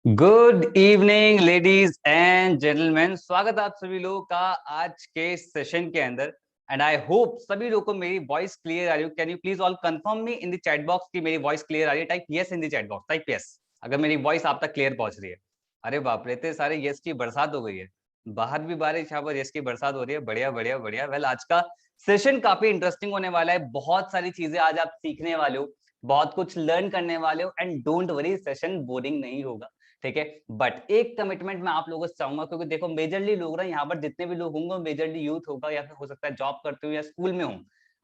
Good evening ladies and gentleman. स्वागत है आप सभी लोगों का आज के सेशन के अंदर। एंड आई होप सभी लोगों को मेरी वॉइस क्लियर आ रही हो। Can you please all confirm me in the chat box कि मेरी वॉइस क्लियर आ रही है? Type yes in the chat box, type yes अगर मेरी वॉइस आप तक क्लियर पहुंच रही है। अरे बाप रे, इतने सारे यस की बरसात हो गई है। बाहर भी बारिश, यहाँ पर यस की बरसात हो रही है। बढ़िया बढ़िया बढ़िया। वेल, आज का सेशन काफी इंटरेस्टिंग होने वाला है। बहुत सारी चीजें आज आप सीखने वाले हो, बहुत कुछ लर्न करने वाले हो। And don't worry, session boring नहीं होगा, ठीक है। बट एक कमिटमेंट मैं आप लोगों से चाहूंगा, क्योंकि देखो मेजरली लोग ना यहाँ पर जितने भी लोग होंगे मेजरली यूथ होगा, या फिर हो सकता है जॉब करते हो या स्कूल में हो।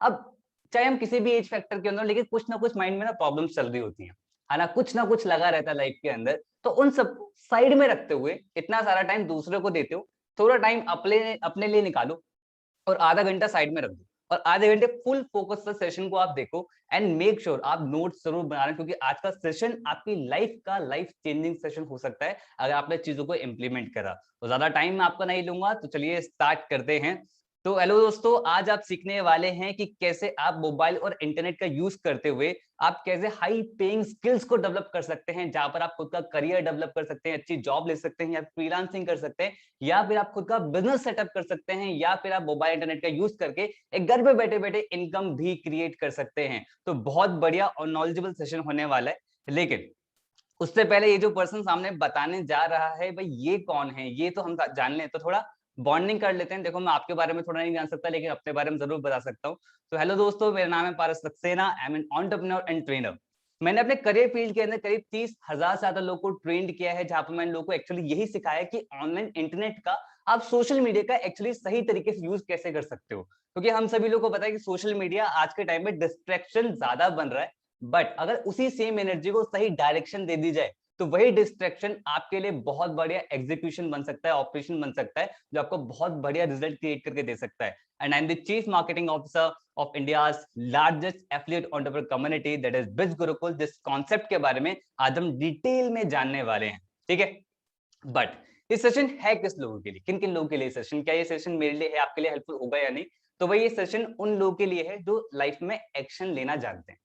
अब चाहे हम किसी भी एज फैक्टर के अंदर, लेकिन कुछ ना कुछ माइंड में ना प्रॉब्लम्स चल रही होती हैं, है ना कुछ लगा रहता है लाइफ के अंदर। तो उन सब साइड में रखते हुए इतना सारा टाइम दूसरे को देते हो, थोड़ा टाइम अपने अपने लिए निकालो और आधा घंटा साइड में रख दो, और आधे घंटे फुल फोकस से सेशन को आप देखो। एंड मेक श्योर आप नोट्स जरूर बना रहे हैं, क्योंकि आज का सेशन आपकी लाइफ का लाइफ चेंजिंग सेशन हो सकता है अगर आपने चीजों को इंप्लीमेंट करा। तो ज्यादा टाइम मैं आपका नहीं लूंगा, तो चलिए स्टार्ट करते हैं। तो हेलो दोस्तों, आज आप सीखने वाले हैं कि कैसे आप मोबाइल और इंटरनेट का यूज करते हुए आप कैसे हाई पेइंग स्किल्स को डेवलप कर सकते हैं, जहां पर आप खुद का करियर डेवलप कर सकते हैं, अच्छी जॉब ले सकते हैं, या फ्रीलांसिंग कर सकते हैं, या फिर आप खुद का बिजनेस सेटअप कर सकते हैं, या फिर आप मोबाइल इंटरनेट का यूज करके एक घर पे बैठे बैठे इनकम भी क्रिएट कर सकते हैं। तो बहुत बढ़िया और नॉलेजेबल सेशन होने वाला है। लेकिन उससे पहले ये जो पर्सन सामने बताने जा रहा है, भाई ये कौन है, ये तो हम जान लें, तो थोड़ा बॉन्डिंग कर लेते हैं। देखो मैं आपके बारे में थोड़ा नहीं जान सकता, लेकिन अपने बारे में जरूर बता सकता हूँ। तो हेलो दोस्तों, मेरा नाम है Paras Saxena. I am an entrepreneur and trainer. मैंने अपने करियर फील्ड के अंदर करीब 30,000 से ज्यादा लोगों को ट्रेंड किया है, जहां पर मैंने लोगों को एक्चुअली यही सिखाया कि ऑनलाइन इंटरनेट का, आप सोशल मीडिया का एक्चुअली सही तरीके से यूज कैसे कर सकते हो। क्योंकि हम सभी लोग को पता है कि सोशल मीडिया आज के टाइम में डिस्ट्रैक्शन ज्यादा बन रहा है। बट अगर उसी सेम एनर्जी को सही डायरेक्शन दे दी जाए, तो वही डिस्ट्रैक्शन आपके लिए बहुत बढ़िया एग्जीक्यूशन बन सकता है, ऑपरेशन बन सकता है, जो आपको बहुत बढ़िया रिजल्ट क्रिएट करके दे सकता है। And I am the chief marketing officer of India's largest affiliate entrepreneur community, that is बिज गुरुकुल। जिस कॉन्सेप्ट के बारे में आज हम डिटेल में जानने वाले हैं, ठीक है। बट ये सेशन है किस लोगों के लिए, किन किन लोगों के लिए सेशन, क्या ये सेशन मेरे लिए है, आपके लिए हेल्पफुल होगा या नहीं? तो भाई ये सेशन उन लोगों के लिए है जो लाइफ में एक्शन लेना जानते हैं,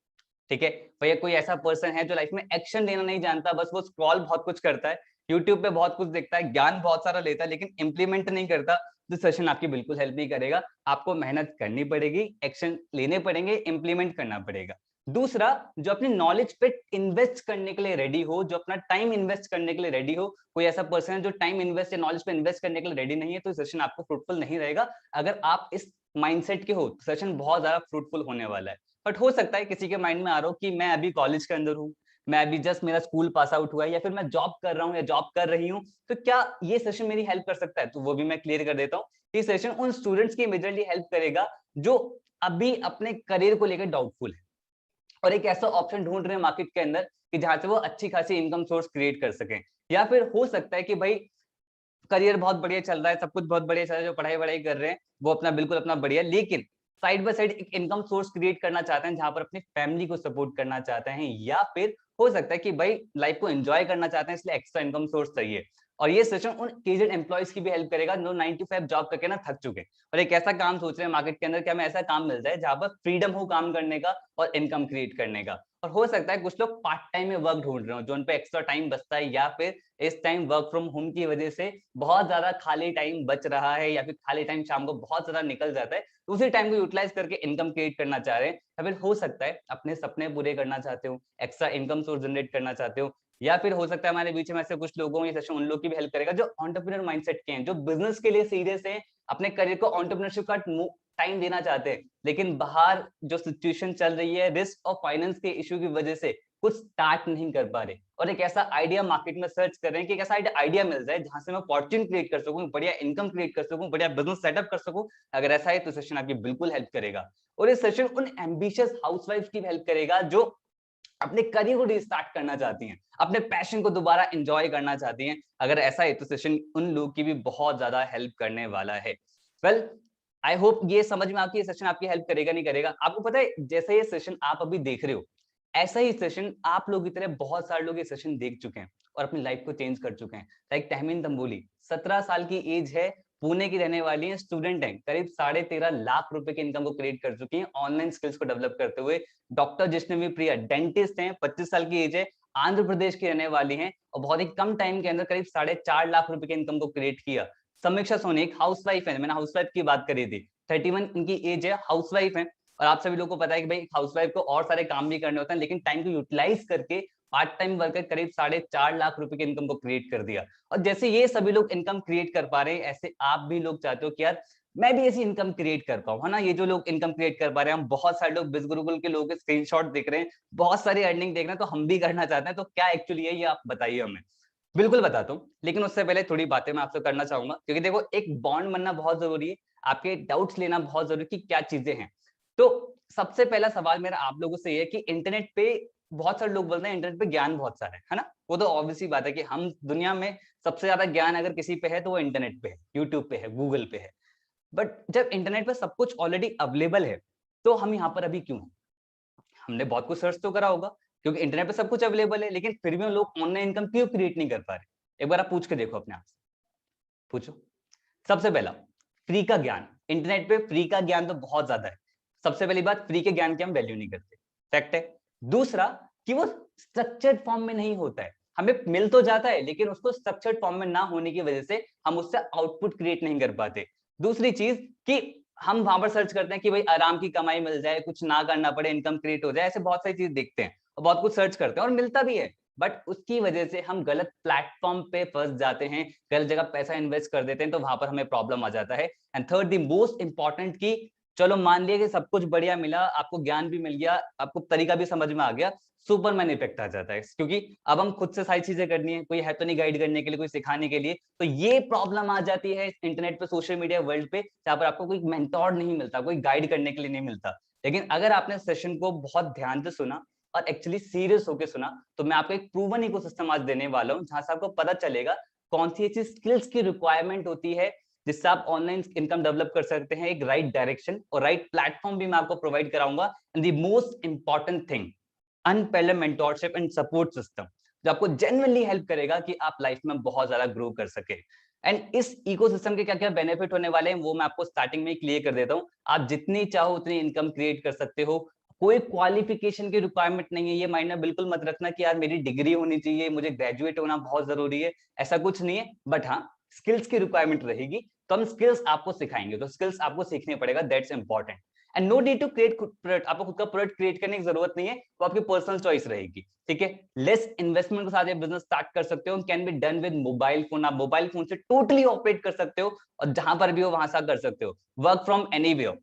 ठीक है। भैया कोई ऐसा पर्सन है जो लाइफ में एक्शन लेना नहीं जानता, बस वो स्क्रॉल बहुत कुछ करता है, यूट्यूब पे बहुत कुछ देखता है, ज्ञान बहुत सारा लेता है, लेकिन इंप्लीमेंट नहीं करता, तो सेशन आपकी बिल्कुल हेल्प नहीं करेगा। आपको मेहनत करनी पड़ेगी, एक्शन लेने पड़ेंगे, इंप्लीमेंट करना पड़ेगा। दूसरा, जो अपनी नॉलेज पे इन्वेस्ट करने के लिए रेडी हो, जो अपना टाइम इन्वेस्ट करने के लिए रेडी हो। कोई ऐसा पर्सन है जो टाइम इन्वेस्ट या नॉलेज पे इन्वेस्ट करने के लिए रेडी नहीं है, तो सेशन आपको फ्रूटफुल नहीं रहेगा। अगर आप इस माइंडसेट के हो, सेशन बहुत ज्यादा फ्रूटफुल होने वाला है। बट हो सकता है किसी के माइंड में आ रहा हो कि मैं अभी कॉलेज के अंदर हूँ, मैं अभी जस्ट मेरा स्कूल पास आउट हुआ है, या फिर मैं जॉब कर रहा हूँ या जॉब कर रही हूँ, तो क्या ये सेशन मेरी हेल्प कर सकता है? तो वो भी मैं क्लियर कर देता हूँ। ये सेशन उन स्टूडेंट्स की मेजरली हेल्प करेगा जो अभी अपने करियर को लेकर डाउटफुल है, और एक ऐसा ऑप्शन ढूंढ रहे हैं मार्केट के अंदर कि जहां से वो अच्छी खासी इनकम सोर्स क्रिएट कर सकें। या फिर हो सकता है कि भाई करियर बहुत बढ़िया चल रहा है, सब कुछ बहुत बढ़िया चल रहा है, जो पढ़ाई वढ़ाई कर रहे हैं वो अपना बिल्कुल अपना बढ़िया, लेकिन साइड बाय साइड एक इनकम सोर्स क्रिएट करना चाहते हैं, जहां पर अपनी फैमिली को सपोर्ट करना चाहते हैं। या फिर हो सकता है कि भाई लाइफ को एंजॉय करना चाहते हैं, इसलिए एक्स्ट्रा इनकम सोर्स चाहिए। और ये सेशन उन एजेड एम्प्लॉयज की भी हेल्प करेगा जो 9 to 5 जॉब करके ना थक चुके हैं, और एक ऐसा काम सोच रहे हैं मार्केट के अंदर कि हमें ऐसा काम मिल जाए जहां पर फ्रीडम हो काम करने का और इनकम क्रिएट करने का। और हो सकता है कुछ लोग पार्ट टाइम में वर्क ढूंढ रहे हो, जो उन पे एक्स्ट्रा टाइम बचता है, या फिर इस टाइम वर्क फ्रॉम होम की वजह से बहुत ज्यादा खाली टाइम बच रहा है, या फिर खाली टाइम शाम को बहुत ज्यादा निकल जाता है, तो उसी टाइम को यूटिलाइज करके इनकम क्रिएट करना चाह रहे हैं। या फिर हो सकता है अपने सपने पूरे करना चाहते हो, एक्स्ट्रा इनकम सोर्स जनरेट करना चाहते हो। या फिर हो सकता है हमारे बीच में ऐसे कुछ लोगों को ये सेशन उन लोग की भी हेल्प करेगा जो एंटरप्रेन्योर माइंडसेट के हैं, जो बिजनेस के लिए सीरियस है, अपने करियर को एंटरप्रेन्योरशिप का टाइम देना चाहते हैं, लेकिन बाहर जो सिचुएशन चल रही है रिस्क और फाइनेंस के इश्यू की वजह से कुछ स्टार्ट नहीं कर पा रहे, और एक ऐसा आइडिया मार्केट में सर्च कर रहे हैं कि एक ऐसा आइडिया मिल जाए जहां से मैं फॉर्च्यून क्रिएट कर सकूं, बढ़िया इनकम क्रिएट कर सकूं, बढ़िया बिजनेस सेटअप कर सकूं। अगर ऐसा है तो सेशन आपकी बिल्कुल हेल्प करेगा। और ये सेशन उन एम्बिशियस हाउसवाइफ की हेल्प करेगा जो अपने करियर को रिस्टार्ट करना चाहती हैं, अपने पैशन को दोबारा एंजॉय करना चाहती हैं। अगर ऐसा है तो सेशन उन लोगों की भी बहुत ज्यादा हेल्प करने वाला है। वेल, आई होप ये समझ में आपकी ये सेशन आपकी हेल्प करेगा नहीं करेगा। आपको पता है जैसे ये सेशन आप अभी देख रहे हो, ऐसा ही सेशन आप लोग की तरह बहुत सारे लोग ये सेशन देख चुके हैं और अपनी लाइफ को चेंज कर चुके हैं। लाइक तहमीन तंबोली, 17 साल की एज है, पुणे की रहने वाली है, स्टूडेंट है, करीब 13.5 लाख रुपए की इनकम को क्रिएट कर चुकी है ऑनलाइन स्किल्स को डेवलप करते हुए। डॉक्टर जिष्णवी प्रिया, डेंटिस्ट हैं, 25 साल की एज है, आंध्र प्रदेश की रहने वाली हैं और बहुत ही कम टाइम के अंदर करीब 4.5 लाख रुपए के इनकम को क्रिएट किया। समीक्षा सोनी एक हाउसवाइफ है, मैंने हाउसवाइफ की बात करी थी, 31 इनकी एज है, हाउसवाइफ है। और आप सभी लोगों को पता है कि भाई हाउसवाइफ को और सारे काम भी करने होते हैं, लेकिन टाइम को यूटिलाइज करके पार्ट टाइम वर्कर करीब 4.5 लाख रुपए के इनकम को क्रिएट कर दिया। और जैसे ये सभी लोग इनकम क्रिएट कर पा रहे हैं, ऐसे आप भी लोग चाहते हो कि यार मैं भी ऐसी इनकम क्रिएट कर पाऊं, है ना। ये जो लोग इनकम क्रिएट कर पा रहे हैं, हम बहुत सारे लोग बिज गुरुकुल के लोगों के स्क्रीनशॉट देख रहे हैं, बहुत सारी अर्निंग देख रहे हैं, तो हम भी करना चाहते हैं। तो क्या एक्चुअली है ये आप बताइए हमें। बिल्कुल बताता हूँ, लेकिन उससे पहले थोड़ी बातें मैं आपसे करना चाहूंगा, क्योंकि देखो एक बॉन्ड बनना बहुत जरूरी है, आपके डाउट्स लेना बहुत जरूरी कि क्या चीजें हैं। तो सबसे पहला सवाल मेरा आप लोगों से ये है कि इंटरनेट पे बहुत सारे लोग बोलते हैं इंटरनेट पे ज्ञान बहुत सारा है ना। वो तो ऑब्वियसली बात है कि हम दुनिया में सबसे ज्यादा ज्ञान अगर किसी पे है तो वो इंटरनेट पे है, यूट्यूब पे है, गूगल पे है। बट जब इंटरनेट पे सब कुछ ऑलरेडी अवेलेबल है, तो हम यहाँ पर अभी क्यों हैं? हमने बहुत कुछ सर्च तो करा होगा, क्योंकि इंटरनेट पे सब कुछ अवेलेबल है, लेकिन फिर भी हम लोग ऑनलाइन इनकम क्यों क्रिएट नहीं कर पा रहे? एक बार आप पूछ के देखो अपने आप से, पूछो। सबसे पहला, फ्री का ज्ञान। इंटरनेट पे फ्री का ज्ञान तो बहुत ज्यादा है। सबसे पहली बात, फ्री के ज्ञान की हम वैल्यू नहीं करते, फैक्ट है। दूसरा, कि वो स्ट्रक्चर्ड फॉर्म में नहीं होता है, हमें मिल तो जाता है लेकिन उसको स्ट्रक्चर्ड फॉर्म में ना होने की वजह से हम उससे आउटपुट क्रिएट नहीं कर पाते। दूसरी चीज कि हम वहां पर सर्च करते हैं कि भाई आराम की कमाई मिल जाए, कुछ ना करना पड़े, इनकम क्रिएट हो जाए, ऐसे बहुत सारी चीज देखते हैं और बहुत कुछ सर्च करते हैं और मिलता भी है। बट उसकी वजह से हम गलत प्लेटफॉर्म पे फंस जाते हैं, गलत जगह पैसा इन्वेस्ट कर देते हैं, तो वहां पर हमें प्रॉब्लम आ जाता है। And third the most important, कि चलो मान लिया कि सब कुछ बढ़िया मिला, आपको ज्ञान भी मिल गया, आपको तरीका भी समझ में आ गया, सुपरमैन इफेक्ट आ जाता है, क्योंकि अब हम खुद से सारी चीजें करनी है, कोई है तो नहीं गाइड करने के लिए, कोई सिखाने के लिए। तो ये प्रॉब्लम आ जाती है इंटरनेट पे, सोशल मीडिया वर्ल्ड पे, जहां पर आपको कोई मेंटोर नहीं मिलता, कोई गाइड करने के लिए नहीं मिलता। लेकिन अगर आपने सेशन को बहुत ध्यान से सुना और एक्चुअली सीरियस होकर सुना, तो मैं आपको एक प्रूवन इकोसिस्टम आज देने वाला हूं, जहां से आपको पता चलेगा कौन सी ऐसी स्किल्स की रिक्वायरमेंट होती है जिससे आप ऑनलाइन इनकम डेवलप कर सकते हैं, एक राइट डायरेक्शन और राइट प्लेटफॉर्म भी मैं आपको प्रोवाइड कराऊंगा। And the most important thing, unparalleled mentorship and support system, जो आपको जेन्युइनली हेल्प करेगा कि आप लाइफ में बहुत ज्यादा ग्रो कर सके। एंड इस इकोसिस्टम के क्या क्या बेनिफिट होने वाले हैं वो मैं आपको स्टार्टिंग में क्लियर कर देता हूँ। आप जितनी चाहो उतनी इनकम क्रिएट कर सकते हो, कोई क्वालिफिकेशन की रिक्वायरमेंट नहीं है। ये माइंड में बिल्कुल मत रखना कि यार मेरी डिग्री होनी चाहिए, मुझे ग्रेजुएट होना बहुत जरूरी है, ऐसा कुछ नहीं है। बट हाँ, स्किल्स की रिक्वायरमेंट रहेगी, तो हम स्किल्स आपको सिखाएंगे, तो स्किल्स आपको सीखने पड़ेगा, that's important. And no need to create product, आपको खुद का प्रोडक्ट क्रिएट करने की जरूरत नहीं है, वो आपकी पर्सनल चॉइस रहेगी, ठीक है। लेस इन्वेस्टमेंट के साथ ये बिजनेस स्टार्ट कर सकते हो, can be done with mobile phone, आप मोबाइल फोन से टोटली ऑपरेट कर सकते हो और जहां पर भी हो वहां से कर सकते हो, वर्क फ्रॉम एनीवेयर,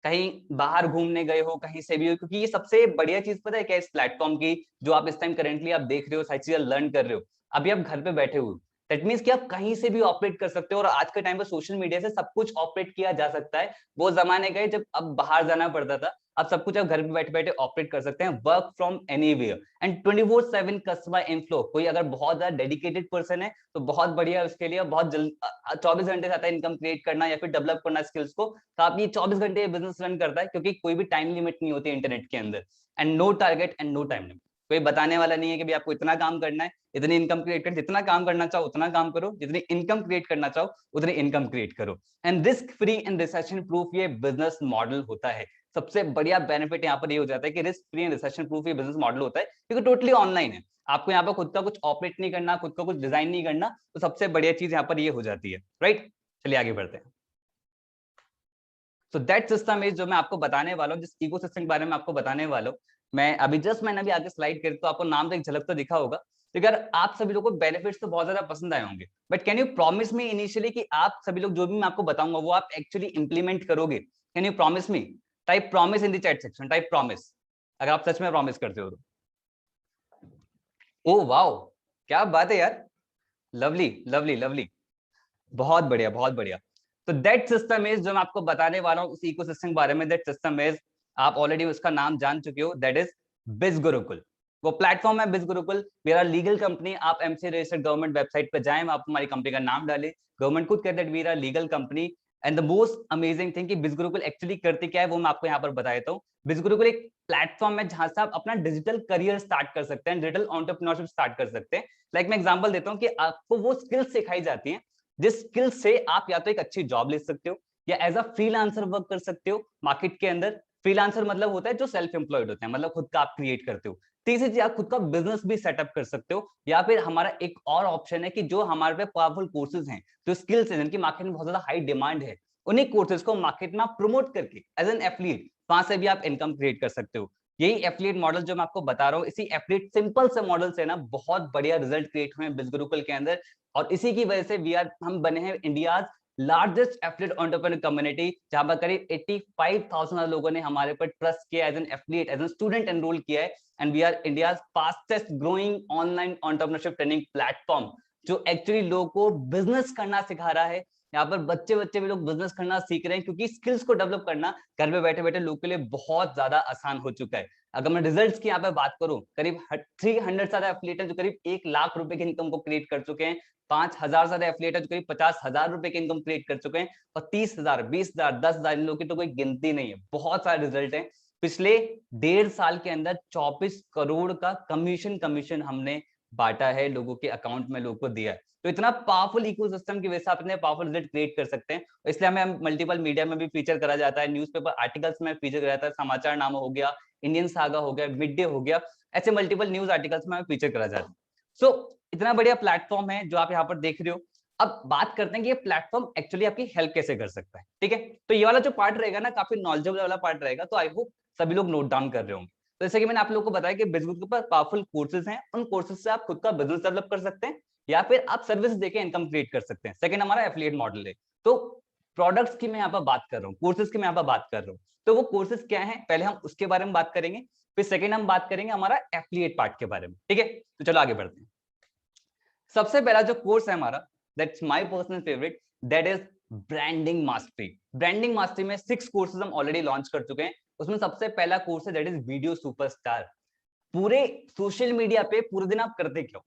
कहीं बाहर घूमने गए हो, कहीं से भी हो। क्योंकि ये सबसे बढ़िया चीज पता है क्या, इस प्लेटफॉर्म की, जो आप इस टाइम करेंटली आप देख रहे हो, सारी चीजें लर्न कर रहे हो, अभी आप घर पे बैठे हो, दैट मीन्स कि आप कहीं से भी ऑपरेट कर सकते हो। और आज के टाइम पे सोशल मीडिया से सब कुछ ऑपरेट किया जा सकता है। वो जमाने गए जब अब बाहर जाना पड़ता था, अब सब कुछ आप घर पे बैठे बैठे ऑपरेट कर सकते हैं, work from anywhere. And 24/7 customer inflow, कोई अगर बहुत ज्यादा डेडिकेटेड पर्सन है तो बहुत बढ़िया उसके लिए, बहुत जल्द 24 घंटे से आता है इनकम क्रिएट करना या फिर डेवलप करना स्किल्स को, तो आप ये 24 घंटे बिजनेस रन करता है, क्योंकि कोई भी टाइम लिमिट नहीं होती इंटरनेट के अंदर। And no target and no time limit, कोई बताने वाला नहीं है कि भाई आपको इतना काम करना है, इतनी इनकम क्रिएट कर, जितना काम करना चाहो उतना काम करो, जितनी इनकम क्रिएट करना चाहो उतनी इनकम क्रिएट करो। And risk free and recession proof ये बिजनेस मॉडल होता है। सबसे बढ़िया बेनिफिट यहाँ पर ये हो जाता है कि risk free and recession proof ये बिजनेस मॉडल होता है, क्योंकि टोटली ऑनलाइन है, आपको यहाँ पर खुद का कुछ ऑपरेट नहीं करना, खुद का कुछ डिजाइन नहीं करना, तो सबसे बढ़िया चीज यहाँ पर ये हो जाती है, राइट। चलिए आगे बढ़ते हैं। तो दैट सिस्टम इज, जो मैं आपको बताने वाला हूँ, जिस इकोसिस्टम के बारे में आपको बताने वाला हूँ, मैं अभी जस्ट मैंने अभी आगे स्लाइड कर, तो आपको नाम से एक झलक तो दिखा होगा। तो अगर आप सभी लोगों को बेनिफिट्स तो बहुत ज्यादा पसंद आए होंगे, but can you promise me initially कि आप सभी लोग जो भी मैं आपको बताऊंगा वो आप एक्चुअली इंप्लीमेंट करोगे? Can you promise me? Type promise in the chat section, type promise अगर आप सच में प्रॉमिस करते हो तो। ओ वाओ, क्या बात है यार, लवली लवली लवली, बहुत बढ़िया बहुत बढ़िया। तो दैट सिस्टम इज, जो मैं आपको बताने वाला हूँ उस इकोसिस्टम के बारे में, दैट सिस्टम इज, आप ऑलरेडी उसका नाम जान चुके हो, दैट इज बिज गुरुकुल। वो प्लेटफॉर्म है बिज गुरुकुल, मेरा लीगल कंपनी। आप एमसी रजिस्टर्ड गवर्नमेंट वेबसाइट पे जाएं, आप हमारी कंपनी का नाम डालें, गवर्नमेंट खुद कहते हैं मेरा legal company. And the most amazing thing कि बिज गुरुकुल एक्चुअली करती क्या है वो मैं आपको यहाँ पर बता देता हूँ। बिज गुरुकुल एक प्लेटफॉर्म है जहां से आप अपना डिजिटल करियर स्टार्ट कर सकते हैं, डिजिटल एंटरप्रेन्योरशिप स्टार्ट कर सकते हैं। लाइक मैं एग्जांपल देता हूँ कि आपको वो स्किल्स सिखाई जाती हैं जिस स्किल से आप या तो एक अच्छी जॉब ले सकते हो या एज अ फ्रीलांसर वर्क कर सकते हो मार्केट के अंदर। फ्रीलांसर मतलब होता है जो सेल्फ एम्प्लॉयड होते हैं, मतलब खुद का आप क्रिएट करते हो। तीसरी चीज, आप खुद का बिजनेस भी सेटअप कर सकते हो, या फिर हमारा एक और ऑप्शन है कि जो हमारे पे पावरफुल कोर्सेज हैं, जो स्किल्स हैं, जिनकी मार्केट में बहुत ज्यादा हाई डिमांड है, उन्हीं कोर्सेज को मार्केट में प्रमोट करके एज एन एफिलिएट वहां से भी आप इनकम क्रिएट कर सकते हो। यही एफिलिएट मॉडल जो मैं आपको बता रहा हूँ, इसी एफिलिएट सिंपल से मॉडल से ना बहुत बढ़िया रिजल्ट क्रिएट हुए हैं बिजगुरुकुल के अंदर, और इसी की वजह से हम बने हैं India largest affiliate entrepreneur community, जहां पर करीब 85,000 लोगों ने हमारे पर ट्रस्ट किया, as an affiliate, as an student enrol किया है। And we are India fastest growing online entrepreneurship training platform, जो एक्चुअली लोगों को बिजनेस करना सिखा रहा है। यहाँ पर बच्चे बच्चे भी लोग बिजनेस करना सीख रहे हैं, क्योंकि स्किल्स को डेवलप करना घर में बैठे बैठे लोगों के लिए बहुत ज्यादा आसान हो चुका है। अगर मैं रिजल्ट्स की यहाँ पे बात करूं, करीब 300 ज्यादा एफिलिएट है जो करीब 1 लाख रुपए की इनकम को क्रिएट कर चुके हैं, 5,000 ज्यादा एफिलिएट है जो करीब 50,000 रुपए की इनकम क्रिएट कर चुके हैं, और 30,000, 20,000, 10,000 इन लोगों की तो कोई गिनती नहीं है। बहुत सारे रिजल्ट है। पिछले 1.5 साल के अंदर 24 करोड़ का कमीशन हमने बांटा है, लोगों के अकाउंट में लोगों को दिया है। तो इतना पावरफुल इकोसिस्टम की वजह से आप इतने पावरफुल रिजल्ट क्रिएट कर सकते हैं। इसलिए हमें मल्टीपल मीडिया में भी फीचर करा जाता है, न्यूज़पेपर आर्टिकल्स में फीचर करा जाता है, समाचार नामा हो गया, इंडियन सागा हो गया, मिड डे हो गया, ऐसे मल्टीपल न्यूज आर्टिकल्स में हमें फीचर करा जाता है। सो इतना बढ़िया प्लेटफॉर्म है जो आप यहाँ पर देख रहे हो। अब बात करते हैं कि ये प्लेटफॉर्म एक्चुअली आपकी हेल्प कैसे कर सकता है, ठीक है। तो ये वाला जो पार्ट रहेगा ना, काफी नॉलेजेबल वाला पार्ट रहेगा, तो आई होप सभी लोग नोट डाउन कर रहे होंगे। तो जैसे कि मैंने आप लोगों को बताया कि बिजनेस के ऊपर पावरफुल कोर्सेज हैं, उन कोर्सेज से आप खुद का बिजनेस डेवलप कर सकते हैं, या फिर आप सर्विस देके इनकम क्रिएट कर सकते हैं। सेकंड हमारा एफिलिएट मॉडल है। तो प्रोडक्ट्स की मैं यहाँ पर बात कर रहा हूँ, कोर्सेज की मैं यहाँ पर बात कर रहा हूँ, तो वो कोर्सेज क्या है पहले हम उसके बारे में बात करेंगे, फिर सेकंड हम बात करेंगे हमारा एफिलिएट पार्ट के बारे में, ठीक है। तो चलो आगे बढ़ते हैं। सबसे पहला जो कोर्स है हमारा, that's my personal favourite, that is branding mastery. Branding mastery में 6 कोर्सेज हम ऑलरेडी लॉन्च कर चुके हैं। उसमें सबसे पहला कोर्स है दैट इज वीडियो सुपरस्टार। पूरे सोशल मीडिया पे पूरे दिन आप करते क्या हो?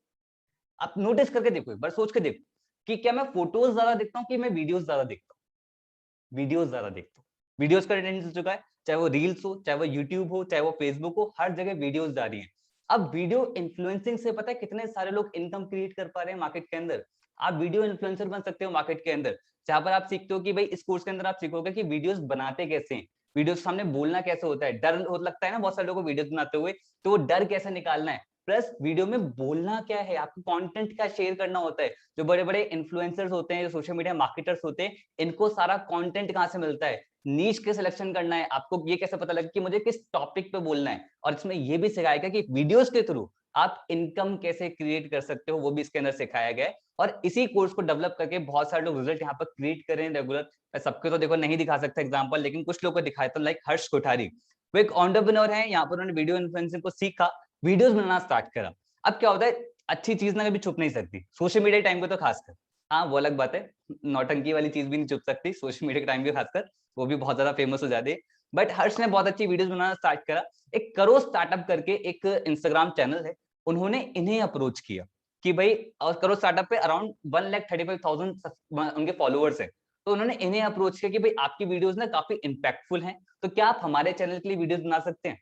आप नोटिस करके देखो, एक बार सोच के देखो कि क्या मैं फोटोज ज्यादा देखता हूँ कि मैं वीडियोस ज्यादा देखता हूँ? वीडियोस ज्यादा देखता हूँ। वीडियोस का ट्रेंड चल चुका है, चाहे वो रील्स हो, चाहे वो यूट्यूब हो, चाहे वो फेसबुक हो, हर जगह वीडियोस जा रही हैं। अब वीडियो इन्फ्लुएंसिंग से पता है कितने सारे लोग इनकम क्रिएट कर पा रहे हैं मार्केट के अंदर। आप वीडियो इन्फ्लुएंसर बन सकते हो मार्केट के अंदर, जहां पर आप सीखते हो कि भाई इस कोर्स के अंदर आप सीखोगे कि वीडियोस बनाते कैसे हैं, वीडियोस सामने बोलना कैसे होता है, डर हो लगता है ना बहुत सारे लोगों को वीडियोस बनाते हुए, तो वो डर कैसे निकालना है, प्लस वीडियो में बोलना क्या है, आपको कंटेंट क्या शेयर करना होता है। जो बड़े बड़े इन्फ्लुएंसर्स होते हैं, जो सोशल मीडिया मार्केटर्स होते हैं, इनको सारा कंटेंट कहाँ से मिलता है, नीश के सिलेक्शन करना है, आपको ये कैसे पता लगे कि मुझे किस टॉपिक पे बोलना है, और इसमें ये भी सिखाएगा कि वीडियोस के थ्रू आप इनकम कैसे क्रिएट कर सकते हो, वो भी इसके अंदर सिखाया गया है। और इसी कोर्स को डेवलप करके बहुत सारे लोग रिजल्ट यहाँ पर क्रिएट कर रहे हैं रेगुलर। मैं सबके तो देखो नहीं दिखा सकता एग्जांपल, लेकिन कुछ लोग को दिखाया था, लाइक हर्ष कोठारी, वो एक एंटरप्रेन्योर है, यहाँ पर उन्होंने वीडियो इन्फ्लुएंसिंग को सीखा, वीडियोस बनाना स्टार्ट करा। अब क्या होता है, अच्छी चीज ना कभी छुप नहीं सकती, सोशल मीडिया टाइम पे तो खासकर। हाँ वो अलग बात है, नौटंकी वाली चीज भी नहीं छुप सकती सोशल मीडिया के टाइम पे खासकर, वो भी बहुत ज्यादा फेमस हो जाती है। बट हर्ष ने बहुत अच्छी वीडियोस बनाना स्टार्ट करा। एक करो स्टार्टअप करके एक इंस्टाग्राम चैनल है, उन्होंने इन्हें अप्रोच किया कि भाई, और करो स्टार्टअप पे अराउंड 1,35,000 उनके फॉलोअर्स हैं। तो उन्होंने इन्हें अप्रोच किया कि भाई आपकी वीडियोस ना काफी इंपैक्टफुल हैं, तो क्या आप हमारे चैनल के लिए वीडियोस बना सकते हैं?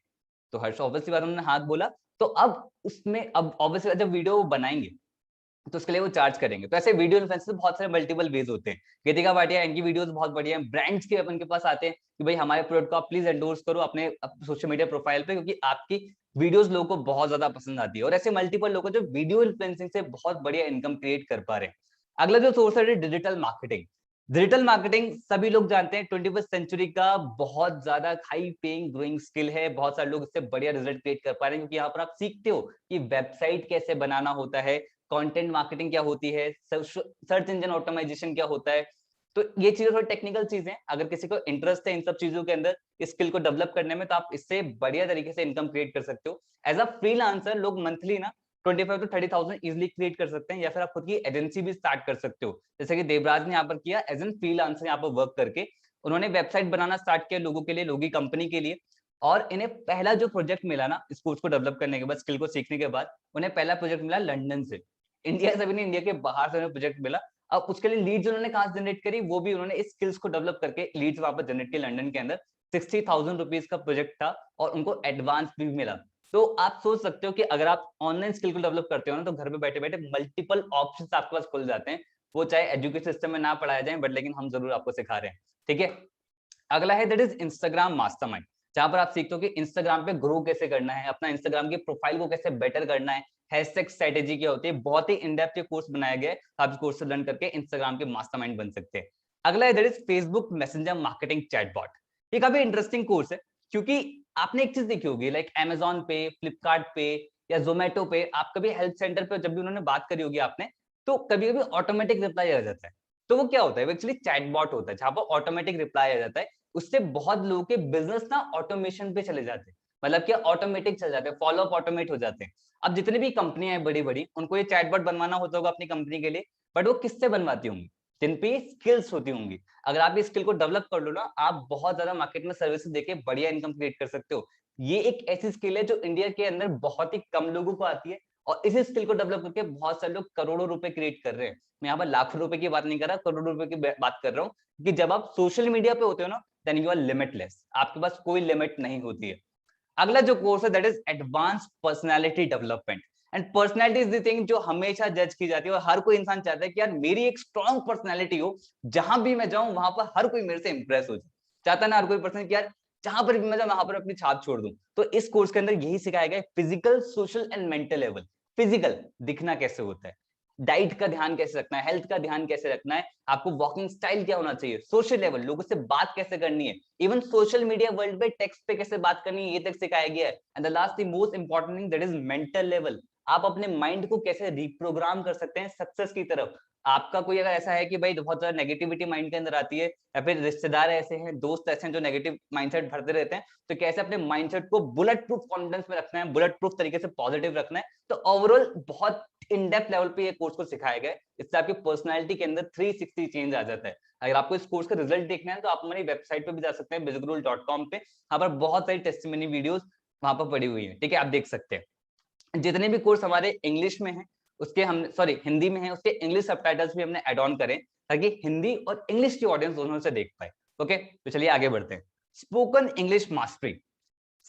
तो हर्ष ऑब्वियसली बात, उन्होंने हाथ बोला। तो अब उसमें अब ऑब्वियसली जब वीडियो बनाएंगे तो उसके लिए वो चार्ज करेंगे। तो ऐसे वीडियो इन्फ्लुएंसर बहुत सारे मल्टीपल वेज होते हैं। गीतिका भाटिया, इनकी वीडियोस बहुत बढ़िया हैं, ब्रांड्स के अपन के पास आते हैं कि भाई हमारे प्रोडक्ट को आप प्लीज एंडोर्स करो अपने सोशल मीडिया प्रोफाइल पे, क्योंकि आपकी वीडियोस लोगों को बहुत ज्यादा पसंद आती है। और ऐसे मल्टीपल लोग जो वीडियो इन्फ्लुएंसिंग से बहुत बढ़िया इनकम क्रिएट कर पा रहे हैं। अगला जो सोर्स है डिजिटल मार्केटिंग। डिजिटल मार्केटिंग सभी लोग जानते हैं 21वीं सेंचुरी का बहुत ज्यादा हाई पेइंग ग्रोइंग स्किल है। बहुत सारे लोग इससे बढ़िया रिजल्ट क्रिएट कर पा रहे हैं, क्योंकि यहाँ पर आप सीखते हो कि वेबसाइट कैसे बनाना होता है, कंटेंट मार्केटिंग क्या होती है, सर्च इंजन ऑटोमाइजेशन क्या होता है। तो ये चीजें थोड़ी टेक्निकल चीजें, अगर किसी को इंटरेस्ट है इन सब चीजों के अंदर, स्किल को डेवलप करने में, तो आप इससे बढ़िया तरीके से इनकम क्रिएट कर सकते हो। एज अ फ्रीलांसर लोग मंथली ना 25 to 30,000 इजिली क्रिएट कर सकते हैं, या फिर आप खुद की एजेंसी भी स्टार्ट कर सकते हो, जैसे कि देवराज ने यहाँ पर किया एज एन फ्रीलांसर, यहाँ पर वर्क करके उन्होंने वेबसाइट बनाना स्टार्ट किया लोगों के लिए, लोगी कंपनी के लिए। और इन्हें पहला जो प्रोजेक्ट मिला ना इस कोर्स को डेवलप करने के बाद, स्किल को सीखने के बाद, उन्हें पहला प्रोजेक्ट मिला लंदन से। इंडिया से भी नहीं, इंडिया के बाहर से उन्हें प्रोजेक्ट मिला। अब उसके लिए लीड्स उन्होंने कहां से जनरेट करी, वो भी उन्होंने इस स्किल्स को डेवलप करके लीड्स वहां पर जनरेट की लंदन के अंदर। 60,000 रुपीज का प्रोजेक्ट था और उनको एडवांस भी मिला। तो आप सोच सकते हो कि अगर आप ऑनलाइन स्किल को डेवलप करते हो ना, तो घर पे बैठे बैठे मल्टीपल ऑप्शंस आपके पास खुल जाते हैं। वो चाहे एजुकेशन सिस्टम में ना पढ़ाया जाए, बट लेकिन हम जरूर आपको सिखा रहे हैं, ठीक है। अगला है दैट इज इंस्टाग्राम मास्टरमाइंड। जहां पर आप सीखते हो कि इंस्टाग्राम पे ग्रो कैसे करना है, अपना इंस्टाग्राम की प्रोफाइल को कैसे बेटर करना है, हैशटैग स्ट्रेटेजी क्या होती है, बहुत ही इन डेप्थ कोर्स बनाया गया है। आप इस कोर्स से लर्न करके इंस्टाग्राम के मास्टरमाइंड बन सकते हैं। अगला है that is Facebook messenger marketing chatbot. ये काफी इंटरेस्टिंग कोर्स है, क्योंकि आपने एक चीज देखी होगी लाइक अमेजॉन पे, फ्लिपकार्ट पे या जोमेटो पे, आप कभी हेल्थ सेंटर पे जब भी उन्होंने बात करी होगी आपने, तो कभी कभी ऑटोमेटिक रिप्लाई आ जाता है। तो वो क्या होता है, वो एक्चुअली चैटबॉट होता है जहां पर ऑटोमेटिक रिप्लाई आ जाता है। उससे बहुत लोगों के बिजनेस ना ऑटोमेशन पे चले जाते हैं, मतलब कि ऑटोमेटिक चल जाते हैं, फॉलो अप ऑटोमेट हो जाते हैं। अब जितनी भी कंपनियां हैं बड़ी बड़ी, उनको ये चैटबॉट बनवाना होता होगा अपनी कंपनी के लिए, बट वो किससे बनवाती होंगी, जिन पे स्किल्स होती होंगी। अगर आप इस स्किल को डेवलप कर लो ना, आप बहुत ज्यादा मार्केट में सर्विसेज देके बढ़िया इनकम क्रिएट कर सकते हो। ये एक ऐसी स्किल है जो इंडिया के अंदर बहुत ही कम लोगों को आती है, और इसी स्किल को डेवलप करके बहुत सारे लोग करोड़ों रुपए क्रिएट कर रहे हैं। मैं यहाँ पर लाखों रुपए की बात नहीं कर रहा, करोड़ों रुपए की बात कर रहा हूँ। कि जब आप सोशल मीडिया पे होते हो ना, देन यू आर लिमिटलेस, आपके पास कोई लिमिट नहीं होती है। अगला जो कोर्स है that is advance personality development. And personality is the thing जो हमेशा जज की जाती है, और हर कोई इंसान चाहता है कि यार मेरी एक स्ट्रॉन्ग पर्सनालिटी हो, जहां भी मैं जाऊं वहां पर हर कोई मेरे से इंप्रेस हो जाए। चाहता ना हर कोई पर्सन कि यार जहां पर भी मैं जाऊं वहां पर अपनी छाप छोड़ दूं। तो इस कोर्स के अंदर यही सिखाया गया, physical, social and mental level. Physical दिखना कैसे होता है, डाइट का ध्यान कैसे रखना है, हेल्थ का ध्यान कैसे रखना है, आपको वॉकिंग स्टाइल क्या होना चाहिए, सोशल लेवल लोगों से बात कैसे करनी है, इवन सोशल मीडिया वर्ल्ड में टेक्स्ट पे कैसे बात करनी है, ये तक सिखाया गया है। And the last the most important thing that is mental level. आप अपने माइंड को कैसे रिप्रोग्राम कर सकते हैं सक्सेस की तरफ। आपका कोई अगर ऐसा है कि भाई बहुत ज्यादा नेगेटिविटी माइंड के अंदर आती है, या फिर रिश्तेदार ऐसे हैं, दोस्त ऐसे हैं जो नेगेटिव माइंडसेट भरते रहते हैं, तो कैसे अपने माइंडसेट को बुलेट प्रूफ कॉन्फिडेंस में रखना है, बुलेट प्रूफ तरीके से पॉजिटिव रखना है। तो ओवरऑल बहुत इन डेप्थ लेवल पे ये कोर्स को सिखाया गया है। इससे आपकी पर्सनालिटी के अंदर 360 चेंज आ जाता है। अगर आपको इस कोर्स का रिजल्ट देखना है तो आप हमारी वेबसाइट पे भी जा सकते हैं, bizgrul.com पे। यहाँ पर बहुत सारी टेस्टिमनी वीडियोस वहां पर पड़ी हुई है, ठीक है, आप देख सकते हैं। जितने भी कोर्स हमारे इंग्लिश में है, उसके हम सॉरी हिंदी में है, उसके इंग्लिश सबटाइटल्स भी हमने ऐड ऑन करें, ताकि हिंदी और इंग्लिश की ऑडियंस दोनों से देख पाए। ओके, तो चलिए आगे बढ़ते हैं। Spoken English mastery.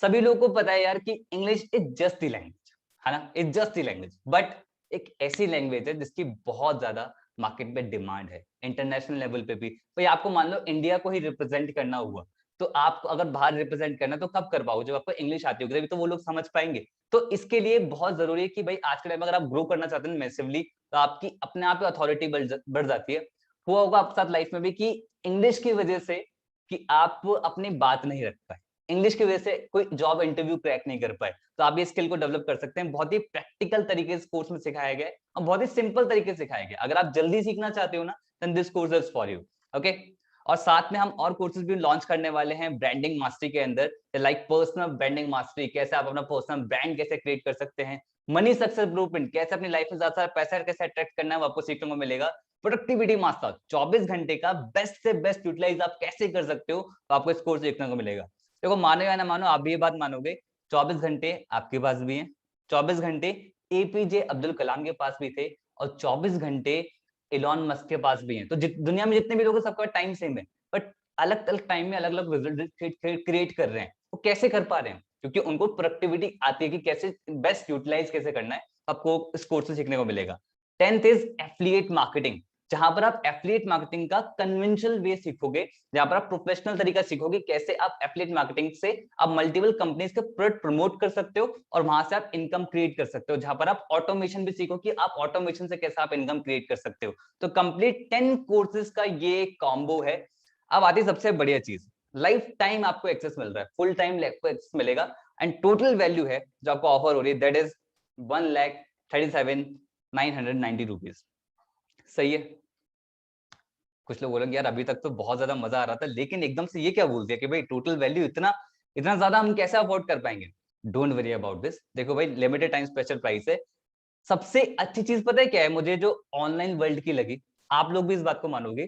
सभी लोगों को पता है यार कि English is just the language, है ना, is just the language, but एक ऐसी लैंग्वेज है जिसकी बहुत ज्यादा मार्केट में डिमांड है, इंटरनेशनल लेवल पे भी। भाई आपको मान लो इंडिया को ही रिप्रेजेंट करना हुआ, तो आपको अगर बाहर रिप्रेजेंट करना तो कब कर पाओगे, जब आपको इंग्लिश आती होगी, तभी तो वो लोग समझ पाएंगे। तो इसके लिए बहुत जरूरी है कि भाई आज के टाइम में अगर आप ग्रो करना चाहते हैं मैसिवली, तो आपकी अपने आप अथॉरिटी बढ़ जाती है। हुआ होगा आपके साथ लाइफ में भी कि इंग्लिश की वजह से कि आप अपनी बात नहीं रख पाए, इंग्लिश की वजह से कोई जॉब इंटरव्यू क्रैक नहीं कर पाए। तो आप ये स्किल को डेवलप कर सकते हैं, बहुत ही प्रैक्टिकल तरीके से कोर्स में सिखाया गया है, और बहुत ही सिंपल तरीके से सिखाया गया। अगर आप जल्दी सीखना चाहते हो ना, then this course is for you. Okay, और साथ में हम और कोर्सेज भी लॉन्च करने वाले हैं ब्रांडिंग मास्टरी के अंदर, लाइक पर्सनल ब्रांडिंग मास्टरी, कैसे आप अपना पर्सनल ब्रांड कैसे क्रिएट कर सकते हैं, मनी सक्सेस ब्लूप्रिंट, कैसे अपनी लाइफ में ज्यादा पैसा कैसे अट्रैक्ट करना है, वो आपको सीखने को मिलेगा। प्रोडक्टिविटी मास्टर, 24 घंटे का बेस्ट से बेस्ट यूटिलाइज आप कैसे कर सकते हो, तो आपको इस कोर्स देखने को मिलेगा। देखो मानो या ना मानो, आप भी ये बात मानोगे, 24 घंटे आपके पास भी हैं, 24 घंटे एपीजे अब्दुल कलाम के पास भी थे, और 24 घंटे इलॉन मस्क के पास भी हैं। तो दुनिया में जितने भी लोग हैं सबका टाइम सेम है, बट अलग अलग टाइम में अलग अलग रिजल्ट क्रिएट कर रहे हैं। वो कैसे कर पा रहे हैं, क्योंकि उनको प्रोडक्टिविटी आती है कि कैसे बेस्ट यूटिलाइज कैसे करना है, आपको इस कोर्स से सीखने को मिलेगा। 10th इज एफिलिएट मार्केटिंग, जहां पर आप एफिलिएट मार्केटिंग का कन्वेंशनल वे सीखोगे, जहां पर आप प्रोफेशनल तरीका सीखोगे, कैसे आप एफिलिएट मार्केटिंग से आप मल्टीपल कंपनीज के प्रोडक्ट प्रमोट कर सकते हो, और वहां से आप इनकम क्रिएट कर सकते हो, जहां पर आप ऑटोमेशन भी सीखो कि आप ऑटोमेशन से कैसे आप इनकम क्रिएट कर सकते हो। तो कंप्लीट 10 कोर्सेज का ये कॉम्बो है। अब आती है सबसे बढ़िया चीज, लाइफ टाइम आपको एक्सेस मिल रहा है, फुल टाइम एक्सेस मिलेगा, एंड टोटल वैल्यू है जो आपको ऑफर हो रही है दैट इज 1,37,990 रुपीज। सही है। कुछ लोग बोलेंगे यार अभी तक तो बहुत ज्यादा मजा आ रहा था, लेकिन एकदम से ये क्या बोल दिया कि भाई टोटल वैल्यू इतना इतना ज्यादा हम कैसे अफोर्ड कर पाएंगे। डोंट वरी अबाउट दिस, देखो भाई लिमिटेड टाइम स्पेशल प्राइस है। सबसे अच्छी चीज पता है क्या है मुझे, जो ऑनलाइन वर्ल्ड की लगी, आप लोग भी इस बात को मानोगे,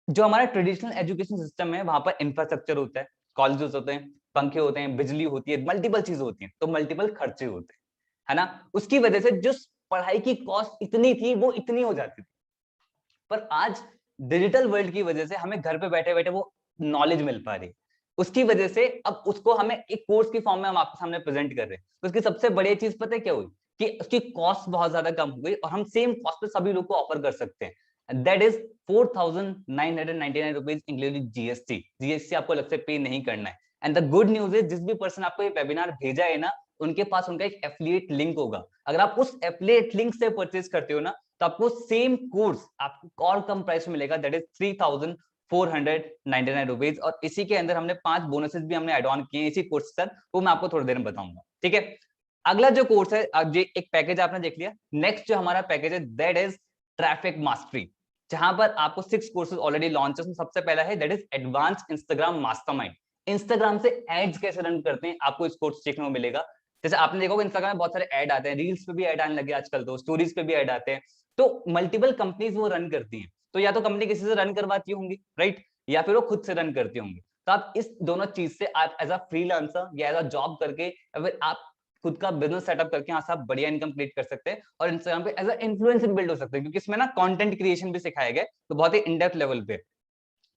जो हमारा ट्रेडिशनल एजुकेशन सिस्टम है वहां पर इंफ्रास्ट्रक्चर होता है, कॉलेजेस होते हैं, पंखे होते हैं, बिजली होती है, मल्टीपल चीज होती है, तो मल्टीपल खर्चे होते हैं, है ना। उसकी वजह से जो पढ़ाई की कॉस्ट इतनी थी वो इतनी हो जाती थी, पर आज डिजिटल वर्ल्ड की वजह से हमें घर पे बैठे बैठे वो नॉलेज मिल पा रही है। उसकी वजह से अब उसको हमें एक कोर्स की फॉर्म में हम आपके सामने प्रेजेंट कर रहे हैं। तो उसकी सबसे बड़ी चीज पता है क्या हुई, कि उसकी कॉस्ट बहुत ज्यादा कम हो गई, और हम सेम कॉस्ट पे सभी लोग को ऑफर कर सकते हैं। That is 4,999 rupees including GST. GST आपको अलग से पे नहीं करना है। And the good news is, जिस भी पर्सन आपको ये वेबिनार भेजा है ना, उनके पास उनका एक एफिलिएट लिंक होगा। अगर आप उस एफिलिएट लिंक से परचेज करते हो ना, तो आपको सेम कोर्स आपको और कम प्राइस में मिलेगा, दैट इज 3,499 रुपीज। और इसी के अंदर हमने 5 बोनसेस भी हमने एड ऑन किए इसी कोर्स के साथ, वो मैं आपको थोड़ी देर में बताऊंगा, ठीक है। अगला जो कोर्स है, अब ये एक पैकेज आपने देख लिया। नेक्स्ट जो हमारा पैकेज है दैट इज ट्रैफिक मास्टरी, जहां पर आपको 6 कोर्सेज ऑलरेडी लॉन्च है। सबसे पहला है that is advance Instagram mastermind, Instagram से एड्स कैसे रन करते हैं आपको इस कोर्स सीखने को मिलेगा। जैसे आपने देखा होगा इंस्टाग्राम में बहुत सारे ऐड आते हैं, रील्स पे भी ऐड आने लगे आजकल, तो स्टोरीज पे भी ऐड आते हैं, तो मल्टीपल कंपनीज वो रन करती हैं। तो या तो कंपनी किसी से रन करवाती होंगी, राइट, या फिर वो खुद से रन करती होंगी। तो आप इस दोनों चीज से आप एज अ फ्रीलांसर या एज अ जॉब करके, फिर आप खुद का बिजनेस सेटअप करके यहाँ से आप बढ़िया इनकम क्रिएट कर सकते हैं और इंस्टाग्राम पे एज अ इन्फ्लुएंसर बिल्ड हो सकते हैं, क्योंकि इसमें ना कंटेंट क्रिएशन भी सिखाया गया है, तो बहुत ही इन डेप्थ लेवल पे।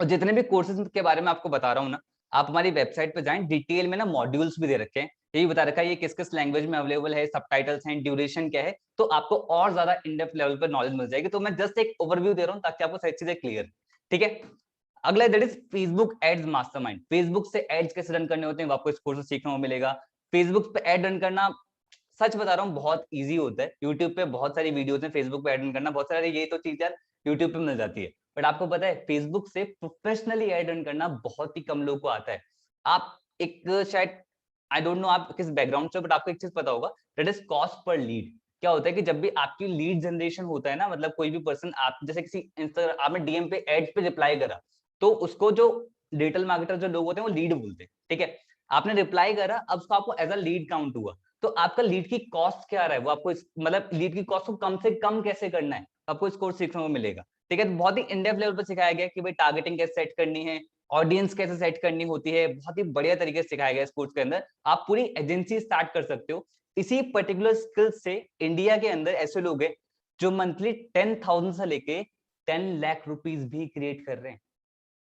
और जितने भी कोर्सेज के बारे में आपको बता रहा हूँ ना, आप हमारी वेबसाइट पे जाएं, डिटेल में ना मॉड्यूल्स भी दे रखे हैं, यही बता रखा है ये किस किस लैंग्वेज में अवेलेबल है, सबटाइटल्स हैं, ड्यूरेशन क्या है, तो आपको और ज्यादा इन डेप्थ लेवल पर नॉलेज मिल जाएगी। तो मैं जस्ट एक ओवरव्यू दे रहा हूँ ताकि आपको सारी चीजें क्लियर, ठीक है। अगला that is Facebook ads mastermind, Facebook से एड्स कैसे रन करने होते हैं वो आपको इस कोर्स से सीखने को मिलेगा। फेसबुक पे एड रन करना, सच बता रहा हूँ, बहुत इजी होता है। यूट्यूब पे बहुत सारी वीडियोस हैं, फेसबुक पे एड रन करना बहुत सारी, ये तो चीज यार यूट्यूब पे मिल जाती है, बट आपको पता है फेसबुक से प्रोफेशनली एड रन करना बहुत ही कम लोगों को आता है। आप एक शायद, आई डोंट नो आप किस बैकग्राउंड से, बट आपको एक चीज पता होगा, that is cost per lead. क्या होता है कि जब भी आपकी लीड जनरेशन होता है ना, मतलब कोई भी पर्सन, आप जैसे किसी इंस्टाग्राम आपने डीएम पे एड्स पे रिप्लाई करा, तो उसको जो डिजिटल मार्केटर जो लोग होते हैं वो लीड बोलते हैं, ठीक है। आपने रिप्लाई करा, अब उसको आपको एज अ लीड काउंट हुआ, तो आपका लीड की कॉस्ट क्या रहा है वो आपको मतलब लीड की कॉस्ट को कम से कम कैसे करना है आपको इस कोर्स सीखने को मिलेगा, ठीक है। तो बहुत ही इन डेप्थ लेवल पर सिखाया गया कि भाई टारगेटिंग कैसे सेट करनी है, ऑडियंस कैसे सेट करनी होती है, बहुत ही बढ़िया तरीके से सिखाया गया इस कोर्स के अंदर। आप पूरी एजेंसी स्टार्ट कर सकते हो इसी पर्टिकुलर स्किल्स से। इंडिया के अंदर ऐसे लोग हैं जो मंथली 10,000 से लेके 10 लाख रुपीज भी क्रिएट कर रहे हैं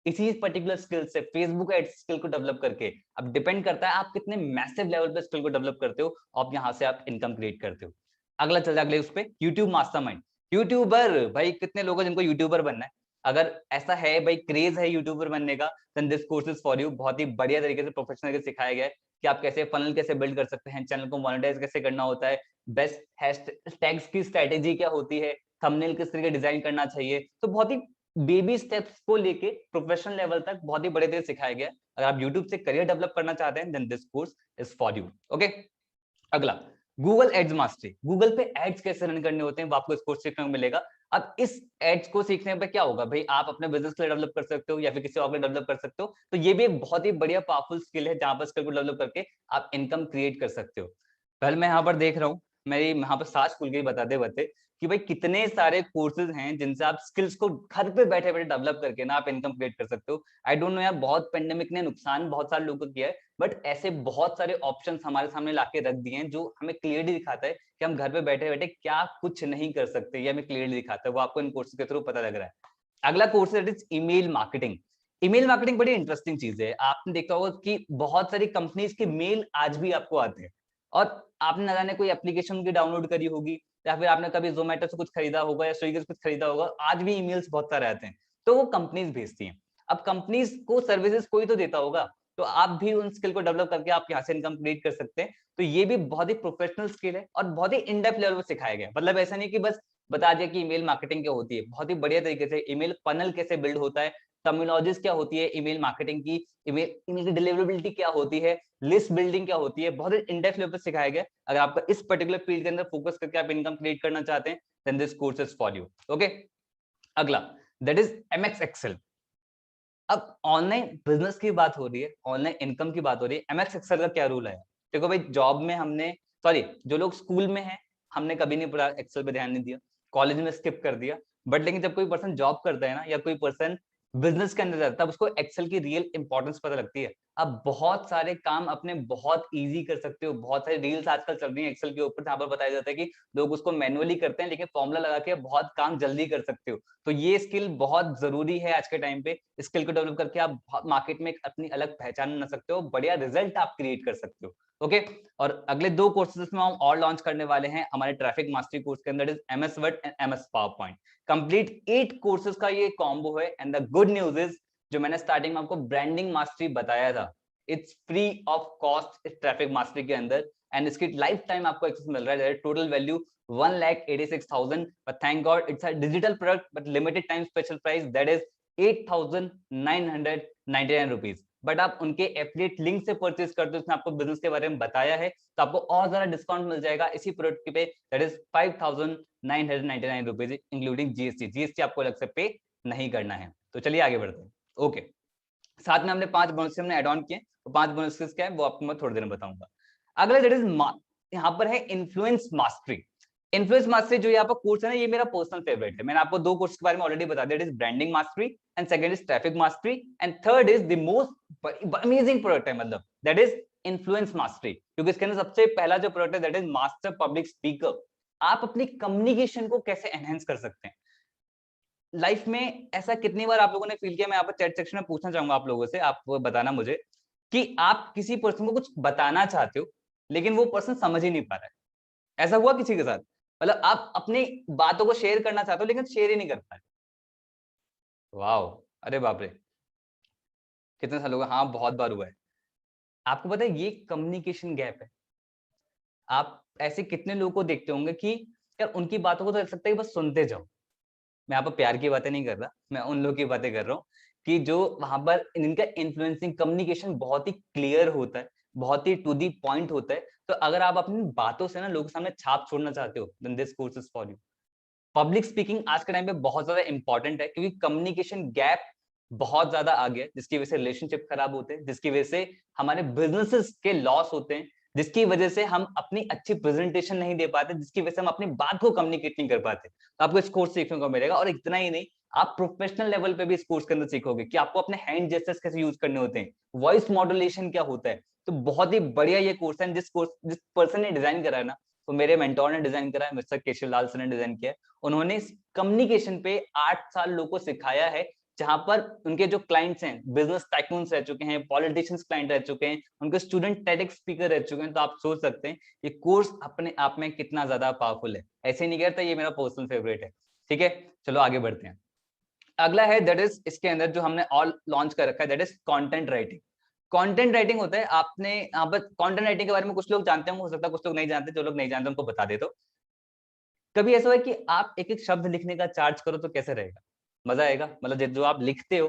इसी पर्टिकुलर स्किल से, फेसबुक एड स्किल को डेवलप करके। अब डिपेंड करता है आप कितने मैसिव लेवल पे स्किल को डेवलप करते हो, और यहाँ से आप इनकम क्रिएट करते हो। अगला चल अगले उस पे यूट्यूब मास्टरमाइंड। यूट्यूबर, भाई कितने लोग हैं जिनको यूट्यूबर बनना है, अगर ऐसा है भाई क्रेज है यूट्यूबर बनने का, then this course is for you. बहुत ही बढ़िया तरीके से प्रोफेशनल सिखाया गया है कि आप कैसे फनल कैसे बिल्ड कर सकते हैं, चैनल को मोनेटाइज कैसे करना होता है, बेस्ट हैशटैग्स की स्ट्रेटेजी क्या होती है, थंबनेल किस तरीके डिजाइन करना चाहिए। तो बहुत ही बेबी स्टेप्स को लेके प्रोफेशनल लेवल तक बहुत ही बड़े तरीके सिखाया गया है। अगर आप यूट्यूब से करियर डेवलप करना चाहते हैं, then this course is for you, okay. अगला गूगल एड्स मास्टरी, गूगल पे एड्स कैसे रन करने होते हैं वो आपको इस कोर्स सीखने को मिलेगा। अब इस एड्स को सीखने पे क्या होगा भाई, आप अपने बिजनेस के लिए डेवलप कर सकते हो या फिर किसी और के डेवलप कर सकते हो, तो ये भी एक बहुत ही बढ़िया पावरफुल स्किल है जहां पर स्किल को डेवलप करके आप इनकम क्रिएट कर सकते हो। पहले मैं यहाँ पर देख रहा हूँ, मेरी यहाँ पर सांस खुल गई बताते बताते कि भाई कितने सारे कोर्सेज हैं जिनसे आप स्किल्स को घर पे बैठे बैठे डेवलप करके ना आप इनकम क्रिएट कर सकते हो। आई डोंट नो यार, बहुत पेंडेमिक ने नुकसान बहुत सारे लोगों को किया है, बट ऐसे बहुत सारे ऑप्शंस हमारे सामने लाके रख दिए हैं जो हमें क्लियरली दिखाता है कि हम घर पे बैठे बैठे क्या कुछ नहीं कर सकते, ये हमें क्लियरली दिखाता है, वो आपको इन कोर्सेज के थ्रू पता लग रहा है। अगला कोर्स है ईमेल मार्केटिंग। ईमेल मार्केटिंग बड़ी इंटरेस्टिंग चीज है। आपने देखा होगा कि बहुत सारी कंपनीज के मेल आज भी आपको आते हैं, और आपने ना जाने कोई एप्लीकेशन की डाउनलोड करी होगी, या फिर आपने कभी जोमेटो से कुछ खरीदा होगा या स्विगी से कुछ खरीदा होगा, आज भी ईमेल्स बहुत सारे आते हैं, तो वो कंपनीज भेजती हैं। अब कंपनीज को सर्विसेज कोई तो देता होगा, तो आप भी उन स्किल को डेवलप करके आप यहाँ से इनकम क्रिएट कर सकते हैं। तो ये भी बहुत ही प्रोफेशनल स्किल है और बहुत ही इन डेप्थ लेवल पर सिखाया गया। मतलब ऐसा नहीं कि बस बता दिया कि ईमेल मार्केटिंग क्या होती है, बहुत ही बढ़िया तरीके से ईमेल फनल कैसे बिल्ड होता है, टर्मिनोलॉजीज क्या होती है ईमेल मार्केटिंग की, ईमेल की डिलीवरेबिलिटी क्या होती है, लिस्ट बिल्डिंग क्या होती है, बहुत ही इन डेप्थ लेवल पर सिखाया गया। अगर आपका इस पर्टिकुलर फील्ड के अंदर फोकस करके आप इनकम क्रिएट करना चाहते हैं, then this course is for you, okay. अगला दैट इज एमएक्स एक्सेल। अब ऑनलाइन बिजनेस की बात हो रही है, ऑनलाइन इनकम की बात हो रही है, एमएक्स एक्सेल का क्या रूल है। देखो भाई, जॉब में हमने, सॉरी, जो लोग स्कूल में हैं हमने कभी नहीं पढ़ा, एक्सेल पे ध्यान नहीं दिया, कॉलेज में स्किप कर दिया, बट लेकिन जब कोई पर्सन जॉब करता है ना, या कोई पर्सन बिजनेस के अंदर जाता है, तब उसको एक्सेल की रियल इंपॉर्टेंस पता लगती है। अब बहुत सारे काम अपने बहुत इजी कर सकते हो, बहुत सारी रील्स आजकल चल रही है एक्सेल के ऊपर जहां पर बताया जाता है कि लोग उसको मैनुअली करते हैं, लेकिन फॉर्मूला लगा के बहुत काम जल्दी कर सकते हो। तो ये स्किल बहुत जरूरी है आज के टाइम पे। स्किल को डेवलप करके आप मार्केट में अपनी अलग पहचान बना सकते हो, बढ़िया रिजल्ट आप क्रिएट कर सकते हो, ओके। और अगले 2 कोर्सेज में हम और लॉन्च करने वाले हैं हमारे ट्रैफिक मास्टरी कोर्स के अंदर, MS word and MS power point. Complete 8 courses का ये कॉम्बो है। And the good news is, जो मैंने स्टार्टिंग में आपको ब्रांडिंग मास्टरी बताया था, इट्स फ्री ऑफ कॉस्ट इस ट्रैफिक मास्टरी के अंदर, एंड इसकी लाइफ टाइम आपको एक्सेस मिल रहा है, total value 1,86,000, but thank God it's a digital product but limited time special price that is 8,999 rupees. But आप उनके एफिलिएट लिंक से परचेज करते हो, उसने आपको बिजनेस के बारे में बताया है, तो आपको और ज्यादा डिस्काउंट मिल जाएगा इसी प्रोडक्ट पे, that is 5,999 rupees including GST. GST आपको अलग से पे नहीं करना है। तो चलिए आगे बढ़ते हैं। ओके, साथ में हमने 5 बोनस हमने एड ऑन किए, तो 5 बोनसेस क्या है वो आपको मैं थोड़ी देर में बताऊंगा। अगला दैट इज यहाँ पर है इन्फ्लुएंस मास्टरी। इन्फ्लुएंस मास्टरी जो यहाँ पर कोर्स है ना, ये मेरा पर्सनल फेवरेट है। मैंने आपको 2 कोर्स के बारे में ऑलरेडी बता दिया, it is branding mastery and second is traffic mastery and third is the most amazing product है, मतलब दैट इज इन्फ्लुएंस मास्टरी, क्योंकि इसके अंदर सबसे पहला जो प्रोडक्ट है that is master public speaker. आप अपनी कम्युनिकेशन को कैसे एनहेंस कर सकते हैं लाइफ में, ऐसा कितनी बार आप लोगों ने फील किया? मैं यहाँ पर चैट सेक्शन में पूछना चाहूंगा आप लोगों से, आप बताना मुझे कि आप किसी पर्सन को कुछ बताना चाहते हो लेकिन वो पर्सन समझ ही नहीं पा रहा है। ऐसा हुआ किसी के साथ? मतलब आप अपनी बातों को शेयर करना चाहते हो लेकिन शेयर ही नहीं कर पाए। वाओ, अरे बाप रे, कितने सालों का? हाँ, बहुत बार हुआ है। आपको पता है ये कम्युनिकेशन गैप है। आप ऐसे कितने लोगों को देखते होंगे कि यार उनकी बातों को तो लग सकता है कि बस सुनते जाओ। मैं यहाँ पर प्यार की बातें नहीं कर रहा, मैं उन लोगों की बातें कर रहा हूँ कि जो वहां पर इनका इन्फ्लुएंसिंग कम्युनिकेशन बहुत ही क्लियर होता है, बहुत ही टू दी पॉइंट होता है। तो अगर आप अपनी बातों से ना लोगों के सामने छाप छोड़ना चाहते हो, then this course is for you. Public speaking आज के टाइम पे बहुत ज्यादा इंपॉर्टेंट है, क्योंकि कम्युनिकेशन गैप बहुत ज्यादा आ गया है, जिसकी वजह से रिलेशनशिप खराब होते हैं, जिसकी वजह से हमारे बिजनेसेस के लॉस होते हैं, जिसकी वजह से हम अपनी अच्छी प्रेजेंटेशन नहीं दे पाते, जिसकी वजह से हम अपनी बात को कम्युनिकेट नहीं कर पाते। तो आपको इस कोर्स सीखने को मिलेगा, और इतना ही नहीं, आप प्रोफेशनल लेवल पे भी इस कोर्स के अंदर सीखोगे कि आपको अपने हैंड जेस्चर्स कैसे यूज करने होते हैं, वॉइस मॉड्यूलेशन क्या होता है। तो बहुत ही बढ़िया ये कोर्स है। जिस पर्सन ने डिजाइन करा है ना, तो मेरे मेंटोर ने डिजाइन करा है, मिस्टर केशव लाल सर ने डिजाइन किया है। उन्होंने कम्युनिकेशन पे 8 साल लोगों को सिखाया है, जहां पर उनके जो क्लाइंट्स हैं बिजनेस टाइकून्स रह चुके हैं, पॉलिटिशियंस क्लाइंट रह चुके हैं, उनके स्टूडेंट टेडेक्स स्पीकर रह चुके हैं। तो आप सोच सकते हैं ये कोर्स अपने आप में कितना ज्यादा पावरफुल है। ऐसे नहीं कहता, ये मेरा पर्सनल फेवरेट है। ठीक है, चलो आगे बढ़ते हैं। अगला है दैट इज इसके अंदर जो हमने ऑल लॉन्च कर रखा है, that is content writing. Content writing होता है, आपने यहाँ पर कंटेंट राइटिंग के बारे में कुछ लोग जानते हैं, हो सकता है कुछ लोग नहीं जानते। जो लोग नहीं जानते उनको बता देता हूं। कभी ऐसा हुआ कि आप एक एक शब्द लिखने का चार्ज करो तो कैसे रहेगा? मजा आएगा? मतलब जो आप लिखते हो,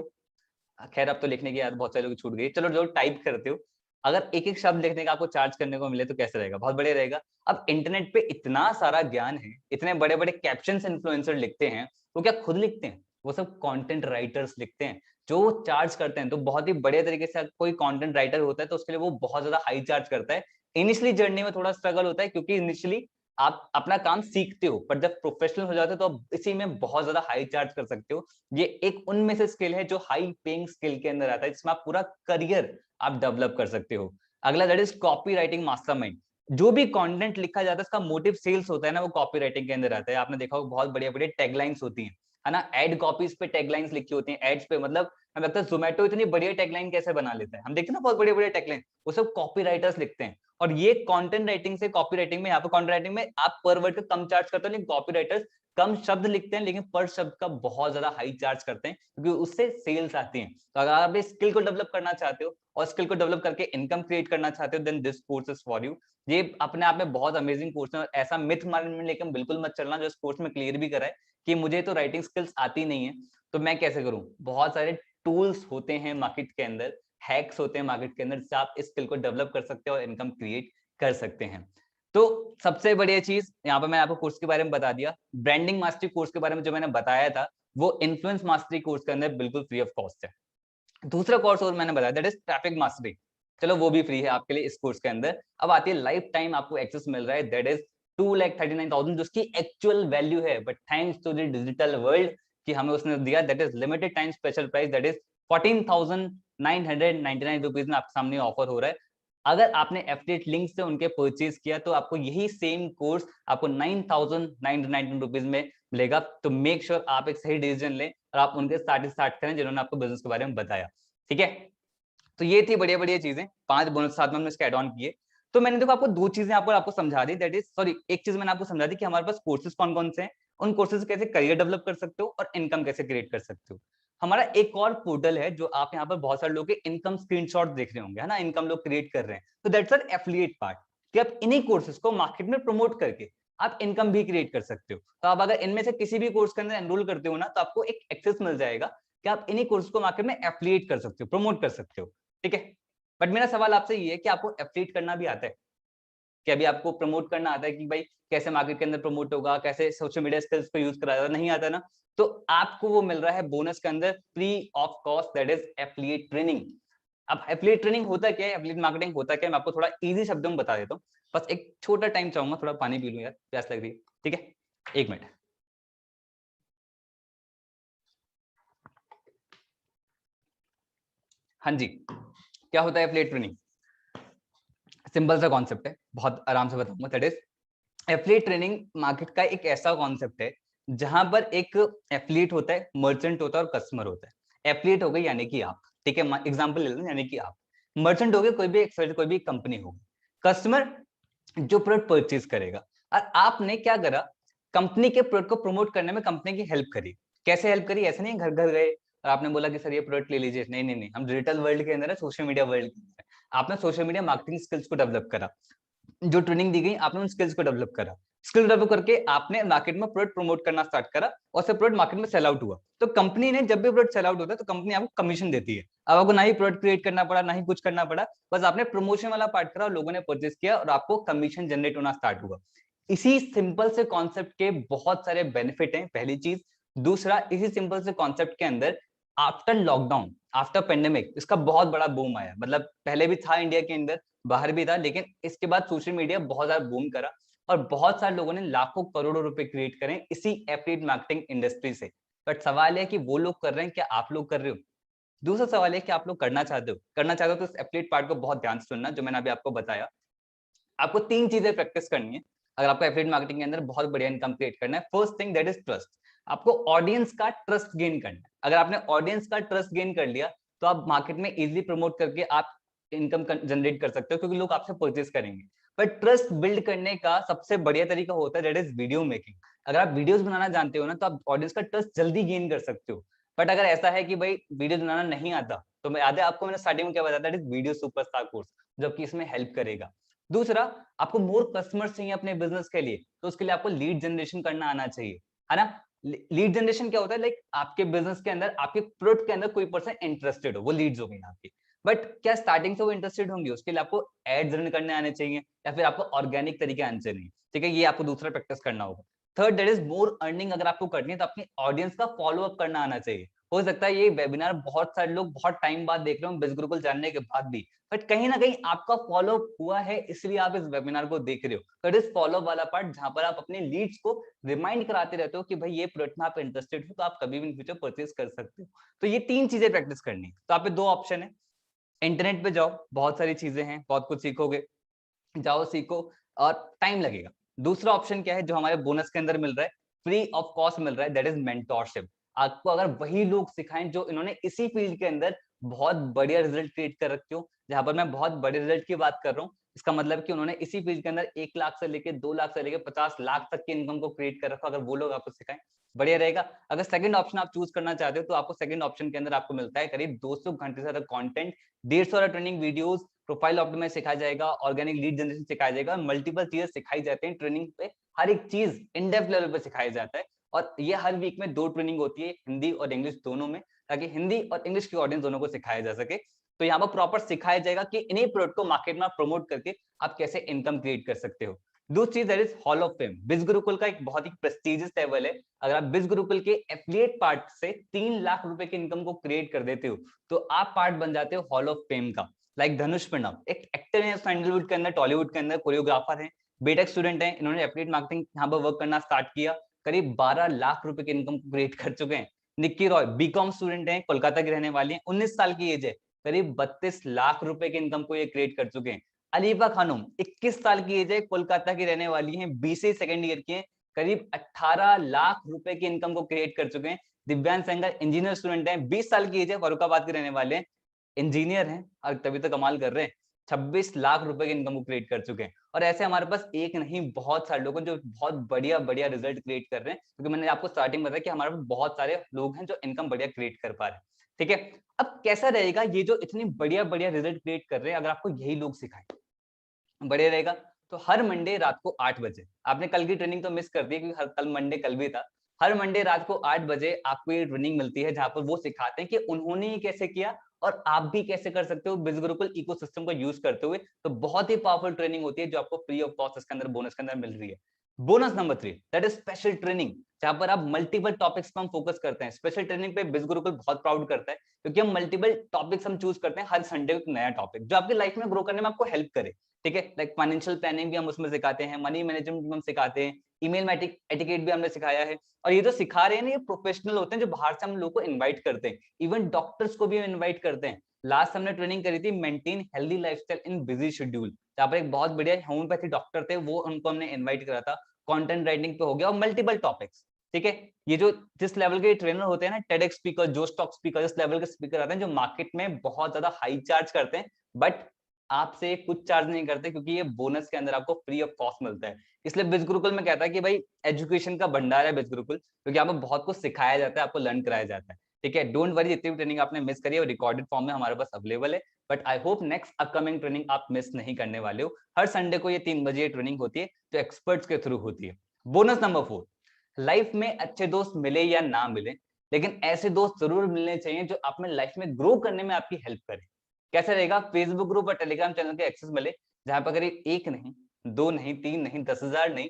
खैर अब तो लिखने की आदत बहुत सारे लोग छूट गई, चलो जो टाइप करते हो, अगर एक एक शब्द लिखने का आपको चार्ज करने को मिले तो कैसे रहेगा? बहुत बढ़िया रहेगा। अब इंटरनेट पे इतना सारा ज्ञान है, इतने बड़े बड़े कैप्शंस इन्फ्लुएंसर लिखते हैं, वो क्या खुद लिखते हैं? वो सब कंटेंट राइटर्स लिखते हैं जो चार्ज करते हैं। तो बहुत ही बढ़िया तरीके से कोई कंटेंट राइटर होता है तो उसके लिए वो बहुत ज्यादा हाई चार्ज करता है। इनिशियली जर्नी में थोड़ा स्ट्रगल होता है, क्योंकि इनिशियली आप अपना काम सीखते हो, पर जब प्रोफेशनल हो जाते हो तो आप इसी में बहुत ज्यादा हाई चार्ज कर सकते हो। ये एक उनमें से स्किल है जो हाई पेइंग स्किल के अंदर आता है, जिसमें आप पूरा करियर आप डेवलप कर सकते हो। अगला that is copy writing mastermind. जो भी कंटेंट लिखा जाता है इसका मोटिव सेल्स होता है ना, वो कॉपी राइटिंग के अंदर आता है। आपने देखा होगा बहुत बढ़िया बढ़िया टैगलाइंस होती है ना, एड कॉपीज पे टैगलाइंस लिखी होती हैं, एड्स पे। मतलब हमें लगता है जोमेटो इतनी बढ़िया टैगलाइन कैसे बना लेता है, हम देखते हैं ना बहुत बढ़िया बढ़िया टैगलाइन, वो सब कॉपी राइटर्स लिखते हैं। और ये कंटेंट राइटिंग से कॉपी राइटिंग में, यहाँ पे कंटेंट राइटिंग में आप पर वर्ड का कम चार्ज करते हो, लेकिन कॉपी राइटर्स कम शब्द लिखते हैं लेकिन पर शब्द का बहुत ज्यादा हाई चार्ज करते हैं, क्योंकि उससे सेल्स आती हैं। तो अगर आप इस स्किल को डेवलप करना चाहते हो और स्किल को डेवलप करके इनकम क्रिएट करना चाहते हो, then this course is for you. ये अपने आप में बहुत अमेजिंग कोर्स है, और ऐसा मिथ माइंड में लेकर बिल्कुल मत चलना, जो इस कोर्स में क्लियर भी करा है कि मुझे तो राइटिंग स्किल्स आती नहीं है तो मैं कैसे करूं। बहुत सारे टूल्स होते हैं मार्केट के अंदर, हैक्स होते हैं मार्केट के अंदर, जिससे आप इस स्किल को डेवलप कर सकते हो और इनकम क्रिएट कर सकते हैं। तो सबसे बढ़िया चीज यहाँ पे मैंने आपको कोर्स के बारे में बता दिया। ब्रांडिंग मास्टरी कोर्स के बारे में जो मैंने बताया था, वो इन्फ्लुएंस मास्टरी कोर्स के अंदर बिल्कुल फ्री ऑफ कॉस्ट है। दूसरा कोर्स और मैंने बताया दैट इज ट्रैफिक मास्टरी, चलो वो भी फ्री है आपके लिए इस कोर्स के अंदर। अब आती है लाइफ टाइम आपको एक्सेस मिल रहा है, दैट इज 2,39,000 जिसकी एक्चुअल वैल्यू है, but thanks to the digital world कि हमें उसने दिया, that is limited time special price, that is 14,999 rupees में आपके सामने ऑफर हो रहा है। अगर आपने एफिलिएट लिंक से उनके परचेज किया तो आपको यही सेम कोर्स आपको 9,999 रुपीज में मिलेगा। तो मेक श्योर आप एक सही डिसीजन लें और आप उनके साथ स्टार्ट करें जिन्होंने आपको बिजनेस के बारे में बताया। ठीक है, तो ये थी बढ़िया बढ़िया चीजें, 5 बोनस साथ में हमने इसके एड ऑन किए। तो मैंने देखो आपको 2 चीजें आपको समझा दी, दैट इज सॉरी एक चीज मैंने आपको समझा दी कि हमारे पास कोर्सेज कौन कौन से हैं, उन कोर्सेज कैसे करियर डेवलप कर सकते हो और इनकम कैसे क्रिएट कर सकते हो। हमारा एक और पोर्टल है जो आप यहाँ पर बहुत सारे लोगों के इनकम स्क्रीनशॉट देख रहे होंगे, है ना, इनकम लोग क्रिएट कर रहे हैं, तो दैट्स एन एफिलिएट पार्ट, कि आप इन्हीं कोर्सेज को मार्केट में प्रमोट करके आप इनकम भी क्रिएट कर सकते हो। तो आप अगर इनमें से किसी भी कोर्स के अंदर एनरोल करते हो ना, तो आपको एक एक्सेस मिल जाएगा कि आप इन्हीं कोर्स को मार्केट में एफिलिएट कर सकते हो, प्रमोट कर सकते हो, ठीक है। बट मेरा सवाल आपसे ये है कि आपको एफिलिएट करना भी आता है कि अभी आपको प्रमोट करना आता है कि भाई कैसे मार्केट के अंदर प्रमोट होगा, कैसे सोशल मीडिया स्किल्स को यूज करा जाता, नहीं आता ना, तो आपको वो मिल रहा है बोनस के अंदर free of cost, that is affiliate training. अब एफिलिएट ट्रेनिंग होता क्या है, एफिलिएट मार्केटिंग होता क्या है, मैं आपको थोड़ा इजी शब्दों में बता देता हूँ। बस एक छोटा टाइम चाहूंगा, थोड़ा पानी पी लूं यार, प्यास लग रही है, ठीक है, 1 मिनट। हाँ जी, क्या होता है एफिलिएट ट्रेनिंग? सिंपल सा कॉन्सेप्ट है, बहुत आराम से बताऊंगा। That is affiliate training market का एक ऐसा कॉन्सेप्ट है जहां पर एक एफिलिएट होता है, मर्चेंट होता है और कस्टमर होता है। एफिलिएट हो गई यानी कि आप, ठीक है, एग्जांपल ले लें, यानी कि आप। मर्चेंट हो गए कोई भी कंपनी होगी। कस्टमर जो प्रोडक्ट परचेज करेगा। और आपने क्या करा, कंपनी के प्रोडक्ट को प्रमोट करने में कंपनी की हेल्प करी। कैसे हेल्प करी? ऐसे नहीं घर घर गए और आपने बोला कि सर ये प्रोडक्ट ले लीजिए, नहीं नहीं नहीं, हम डिजिटल वर्ल्ड के अंदर है, सोशल मीडिया वर्ल्ड के अंदर आपने सोशल मीडिया मार्केटिंग स्किल्स को डेवलप करा, जो ट्रेनिंग दी गई आपने उन स्किल्स को डेवलप करा, स्किल डेवलप करके आपने मार्केट में प्रोडक्ट प्रमोट करना स्टार्ट करा और से प्रोडक्ट मार्केट में सेल आउट हुआ। तो कंपनी ने जब भी प्रोडक्ट सेल आउट होता है तो कंपनी आपको कमीशन देती है। अब आपको ना ही प्रोडक्ट क्रिएट करना पड़ा, ना ही कुछ करना पड़ा, बस आपने प्रमोशन वाला पार्ट करा और लोगों ने परचेज किया और आपको कमीशन जनरेट होना स्टार्ट हुआ। इसी सिंपल से कॉन्सेप्ट के बहुत सारे बेनिफिट हैं, पहली चीज। दूसरा, इसी सिंपल से कॉन्सेप्ट के अंदर आफ्टर लॉकडाउन, आफ्टर पेंडेमिक, इसका बहुत बड़ा बूम आया। मतलब पहले भी था इंडिया के अंदर, बाहर भी था, लेकिन इसके बाद सोशल मीडिया बहुत ज्यादा बूम करा और बहुत सारे लोगों ने लाखों करोड़ों रुपए क्रिएट करें इसी एफिलिएट मार्केटिंग इंडस्ट्री से। बट सवाल है कि वो लोग कर रहे हैं, क्या आप लोग कर रहे हो? दूसरा सवाल है कि आप लोग करना चाहते हो, तो इस एफिलिएट पार्ट को बहुत ध्यान से सुनना, जो मैंने अभी आपको बताया। आपको 3 चीजें प्रैक्टिस करनी है अगर आपको एफिलिएट मार्केटिंग के अंदर बहुत बढ़िया इनकम क्रिएट करना है। First thing that is trust. आपको ऑडियंस का ट्रस्ट गेन करना है। अगर आपने ऑडियंस का ट्रस्ट गेन कर लिया तो आप मार्केट में इजीली प्रमोट करके आप इनकम जनरेट कर सकते हो, क्योंकि लोग आपसे परचेज करेंगे। बट ट्रस्ट बिल्ड करने का सबसे बढ़िया तरीका होता है दैट इज वीडियो मेकिंग। अगर आप वीडियोस बनाना जानते हो ना, तो आप ऑडियंस का ट्रस्ट जल्दी गेन कर सकते हो। बट अगर ऐसा है कि भाई वीडियो बनाना नहीं आता, तो मैं याद है आपको मैंने स्टार्टिंग में क्या बताया, that is video superstar course, जो कि इसमें हेल्प करेगा। दूसरा, आपको मोर कस्टमर्स चाहिए अपने बिजनेस के लिए, तो उसके लिए आपको लीड जनरेशन करना आना चाहिए, है ना। लीड जनरेशन क्या होता है? लाइक आपके बिजनेस के अंदर, आपके प्रोडक्ट के अंदर कोई पर्सन इंटरेस्टेड हो, वो लीड्स हो गई आपकी। बट क्या स्टार्टिंग से वो इंटरेस्टेड होंगे? उसके लिए आपको एड्स रन करने आने चाहिए या फिर आपको ऑर्गेनिक तरीके आने चाहिए, ठीक है, ये आपको दूसरा प्रैक्टिस करना होगा। Third, that is more earning. अगर आपको करनी है तो अपनी ऑडियंस का फॉलो अप करना आना चाहिए। हो सकता है ये वेबिनार बहुत सारे लोग बहुत टाइम बाद देख रहे हो, बिज गुरुकुल जानने के बाद भी, बट कहीं ना कहीं आपका फॉलो हुआ है, इसलिए आप इस वेबिनार को देख रहे हो। तो इट इज फॉलो वाला पार्ट, जहां पर आप अपने लीड्स को रिमाइंड कराते रहते हो कि भाई ये प्रोडक्ट में आप इंटरेस्टेड हो, तो आप कभी भी इन फ्यूचर परचेज कर सकते हो। तो ये 3 चीजें प्रैक्टिस करनी। तो आप पे 2 ऑप्शन है, इंटरनेट पे जाओ, बहुत सारी चीजें हैं, बहुत कुछ सीखोगे, जाओ सीखो, और टाइम लगेगा। दूसरा ऑप्शन क्या है जो हमारे बोनस के अंदर मिल रहा है, फ्री ऑफ कॉस्ट मिल रहा है, दैट इज मेंटोरशिप। आपको अगर वही लोग सिखाएं जो इन्होंने इसी फील्ड के अंदर बहुत बढ़िया रिजल्ट क्रिएट कर रखे हो, जहां पर मैं बहुत बड़े रिजल्ट की बात कर रहा हूँ, इसका मतलब कि उन्होंने इसी फील्ड के अंदर 1 लाख से लेके 2 लाख से लेके 50 लाख तक की इनकम को क्रिएट कर रखा, अगर वो लोग आपको सिखाएं, बढ़िया रहेगा। अगर सेकंड ऑप्शन आप चूज करना चाहते हो, तो आपको सेकंड ऑप्शन के अंदर आपको मिलता है करीब 200 घंटे से ज्यादा content, 150 training videos, profile optimise सिखाया जाएगा, ऑर्गेनिक लीड जनरेशन सिखाया जाएगा, मल्टीपल चीजें सिखाई जाती हैं ट्रेनिंग पे, हर एक चीज इन डेप्थ लेवल पे सिखाया जाता है। और ये हर वीक में 2 ट्रेनिंग होती है, हिंदी और इंग्लिश दोनों में, ताकि हिंदी और इंग्लिश की ऑडियंस दोनों को सिखाया जा सके। तो यहाँ पर प्रॉपर सिखाया जाएगा कि इन्हीं प्रोडक्ट को मार्केट में प्रमोट करके आप कैसे इनकम क्रिएट कर सकते हो। दूसरी चीज that is hall of fame. बिज गुरुकुल का एक बहुत ही प्रेस्टिजियस लेवल है। अगर आप बिज गुरुकुल के एफिलिएट पार्ट से 3 लाख रुपए की इनकम को क्रिएट कर देते हो, तो आप पार्ट बन जाते हो हॉल ऑफ फेम का। लाइक धनुष प्रणव एक एक्टर है सैंडलवुड के अंदर, टॉलीवुड के अंदर, कोरियोग्राफर है, बीटेक स्टूडेंट है, इन्होंने एफिलिएट मार्केटिंग यहाँ पर वर्क करना स्टार्ट किया, करीब 12 लाख रुपए की इनकम क्रिएट कर चुके हैं। निक्की रॉय बीकॉम स्टूडेंट है, कोलकाता की रहने वाली है, 19 साल की एज है, करीब 32 लाख रुपए की इनकम को ये क्रिएट कर चुके हैं। अलीफा खानम 21 साल की एज है, कोलकाता की रहने वाली है, बीसीए सेकंड ईयर की है, करीब 18 लाख रुपए की इनकम को क्रिएट कर चुके हैं। दिव्यांश सेंगर इंजीनियर स्टूडेंट है, 20 साल की एज है, फरुखाबाद के रहने वाले हैं, इंजीनियर हैं और तभी तो कमाल कर रहे हैं, 26 लाख रुपए की इनकम को क्रिएट कर चुके हैं। और ऐसे हमारे पास एक नहीं बहुत सारे लोग हैं जो बहुत बढ़िया बढ़िया रिजल्ट क्रिएट कर रहे हैं, क्योंकि मैंने आपको स्टार्टिंग में बताया कि हमारे पास बहुत सारे लोग हैं जो इनकम बढ़िया क्रिएट कर पा रहे हैं। ठीक है, अब कैसा रहेगा ये जो इतनी बढ़िया बढ़िया रिजल्ट क्रिएट कर रहे हैं, अगर आपको यही लोग सिखाएं, बढ़िया रहेगा। तो हर मंडे रात को 8 बजे, आपने कल की ट्रेनिंग तो मिस कर दी क्योंकि कल मंडे कल भी था। हर मंडे रात को 8 बजे आपको ये ट्रेनिंग मिलती है जहां पर वो सिखाते हैं कि उन्होंने ये कैसे किया और आप भी कैसे कर सकते हो बिज गुरुकुल इकोसिस्टम को यूज करते हुए। तो बहुत ही पावरफुल ट्रेनिंग होती है जो आपको फ्री ऑफ कॉस्ट इसके अंदर बोनस के अंदर मिल रही है। Bonus number 3, that is special training, जहां पर आप मल्टीपल टॉपिक्स पर हम फोकस करते हैं। स्पेशल ट्रेनिंग पे बिज गुरुकुल बहुत प्राउड करता है क्योंकि हम मल्टीपल टॉपिक्स हम चूज करते हैं, हर संडे को एक नया टॉपिक जो आपकी लाइफ में ग्रो करने में आपको हेल्प करे। ठीक है, लाइक फाइनेंशियल प्लानिंग भी हम उसमें सिखाते हैं, मनी मैनेजमेंट भी हम सिखाते हैं, ईमेल एटिकेट भी हमने सिखाया है। और ये जो सिखा रहे हैं ना, ये प्रोफेशनल होते हैं जो बाहर से हम लोग को इनवाइट करते हैं, इवन डॉक्टर्स को भी इनवाइट करते हैं। लास्ट हमने ट्रेनिंग करी थी मेंटेन हेल्दी लाइफस्टाइल इन बिजी शेड्यूल, जहाँ पर एक बहुत बढ़िया होम्योपैथी डॉक्टर थे, वो उनको हमने इन्वाइट करा था। कंटेंट राइटिंग पे हो गया और मल्टीपल टॉपिक्स। ठीक है, ये जो जिस लेवल के ट्रेनर होते हैं ना, टेडेक्स स्पीकर, जो स्टॉक स्पीकर, इस लेवल के स्पीकर आते हैं जो मार्केट में बहुत ज्यादा हाई चार्ज करते हैं, बट आपसे कुछ चार्ज नहीं करते क्योंकि ये बोनस के अंदर आपको फ्री ऑफ कॉस्ट मिलता है। इसलिए बिज गुरुकुल में कहता है कि भाई एजुकेशन का भंडार है बिज गुरुकुल, क्योंकि आपको बहुत कुछ सिखाया जाता है, आपको लर्न कराया जाता है। ठीक है, डोंट वरी, जितनी भी ट्रेनिंग आपने मिस करी है वो रिकॉर्डेड फॉर्म में हमारे पास अवेलेबल है, but I hope next upcoming training आप मिस नहीं करने वाले हो। हर संडे को ये 3 बजे ट्रेनिंग होती है जो एक्सपर्ट्स के थ्रू होती है। बोनस नंबर 4, लाइफ में अच्छे दोस्त मिले या ना मिले, लेकिन ऐसे दोस्त जरूर मिलने चाहिए जो आप में लाइफ में ग्रो करने में आपकी हेल्प करें। कैसे रहेगा? फेसबुक ग्रुप और टेलीग्राम चैनल के एक्सेस मिले, जहां पर करीब 1 नहीं, 2 नहीं, 3 नहीं, 10,000 नहीं,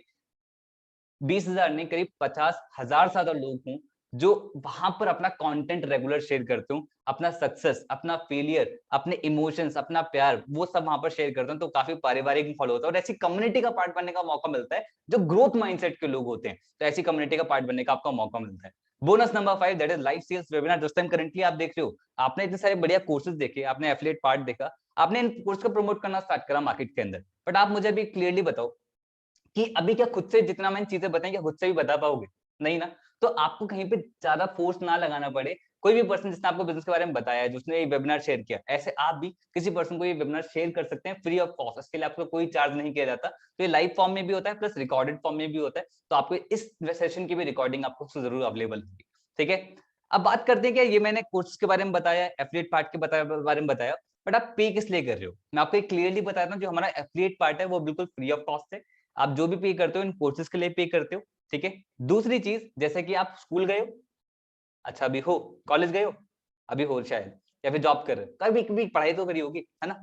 20,000 नहीं, करीब 50,000 से ज्यादा लोग हों जो वहां पर अपना कंटेंट रेगुलर शेयर करते हो, अपना सक्सेस, अपना फेलियर, अपने इमोशंस, अपना प्यार, वो सब वहां पर शेयर करते हैं। तो काफी पारिवारिक फॉलो होता है और ऐसी कम्युनिटी का पार्ट बनने का मौका मिलता है जो ग्रोथ माइंडसेट के लोग होते हैं। तो ऐसी कम्युनिटी का पार्ट बनने का आपका मौका मिलता है। Bonus number 5, that is live sales webinar. जिस टाइम करंटली आप देख रहे हो, आपने इतने सारे बढ़िया कोर्सेज देखे, आपने एफिलिएट पार्ट देखा, आपने इन कोर्स को प्रमोट करना स्टार्ट करा मार्केट के अंदर, बट आप मुझे अभी क्लियरली बताओ कि अभी क्या खुद से जितना मैंने चीजें बताई क्या खुद से भी बता पाओगे? नहीं ना। तो आपको कहीं पे ज्यादा फोर्स ना लगाना पड़े। कोई भी पर्सन जिसने आपको बिजनेस के बारे में बताया है, जिसने ये वेबिनार शेयर किया, ऐसे आप भी किसी पर्सन को ये वेबिनार शेयर कर सकते हैं फ्री ऑफ कॉस्ट। इसके लिए आपको कोई चार्ज नहीं किया जाता। तो ये लाइव फॉर्म में भी होता है प्लस रिकॉर्डेड फॉर्म में भी होता है। तो आपको इस सेशन की भी रिकॉर्डिंग आपको जरूर अवेलेबल होगी। ठीक है, अब बात करते हैं कि ये मैंने कोर्स के बारे में बताया, एफिलिएट पार्ट के बारे में बताया, बट आप पे किस लिए कर रहे हो? मैं आपको क्लियरली बताता हूँ, जो हमारा एफिलिएट पार्ट है वो बिल्कुल फ्री ऑफ कॉस्ट है। आप जो भी पे करते हो इन कोर्सेज के लिए पे करते हो। ठीक है, दूसरी चीज, जैसे कि आप स्कूल गए हो, अच्छा अभी हो, कॉलेज गए हो, अभी हो शायद, या फिर जॉब कर रहे हो, कभी कभी पढ़ाई तो करी होगी, है ना?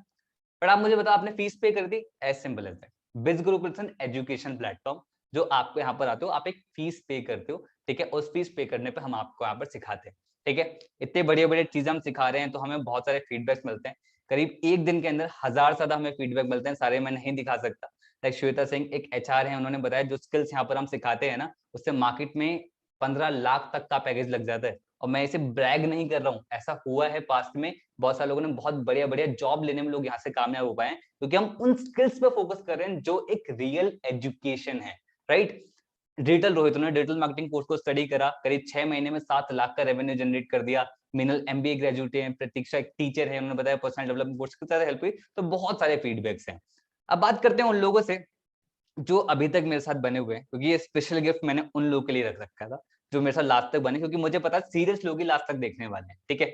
पर आप मुझे बताओ, आपने फीस पे कर दी, एज सिंपल एज दैट। बिज गुरुकुल एजुकेशन प्लेटफॉर्म, जो आपको यहाँ पर आते हो, आप एक फीस पे करते हो। ठीक है, उस फीस पे करने पे हम आपको यहाँ पर सिखाते हैं। ठीक है, इतने बड़े बड़े चीजें हम सिखा रहे हैं तो हमें बहुत सारे फीडबैक्स मिलते हैं। करीब एक दिन के अंदर 1000 से ज्यादा हमें फीडबैक मिलते हैं, सारे मैं नहीं दिखा सकता। लाइक श्वेता सिंह एक एचआर है, उन्होंने बताया जो स्किल्स यहाँ पर हम सिखाते हैं ना, उससे मार्केट में 15 लाख तक का पैकेज लग जाता है। और मैं इसे ब्रैग नहीं कर रहा हूँ, ऐसा हुआ है पास्ट में। बहुत सारे लोगों ने बहुत बढ़िया बढ़िया जॉब लेने में लोग यहाँ से कामयाब हो पाए हैं, क्योंकि हम उन स्किल्स पे फोकस कर रहे हैं जो एक रियल एजुकेशन है। राइट, डिजिटल रोहित ने डिजिटल मार्केटिंग कोर्स को स्टडी करा, करीब 6 महीने में 7 लाख का रेवेन्यू जनरेट कर दिया। मिनल एमबीए ग्रेजुएट है, प्रतीक्षा एक टीचर है, उन्होंने बताया पर्सनल डेवलपमेंट कोर्स की तरह हेल्प हुई। तो बहुत सारे फीडबैक्स हैं। अब बात करते हैं उन लोगों से जो अभी तक मेरे साथ बने हुए हैं, क्योंकि ये स्पेशल गिफ्ट मैंने उन लोगों के लिए रख रखा था जो मेरे साथ लास्ट तक बने, क्योंकि मुझे पता है सीरियस लोग ही लास्ट तक देखने वाले हैं। ठीक है,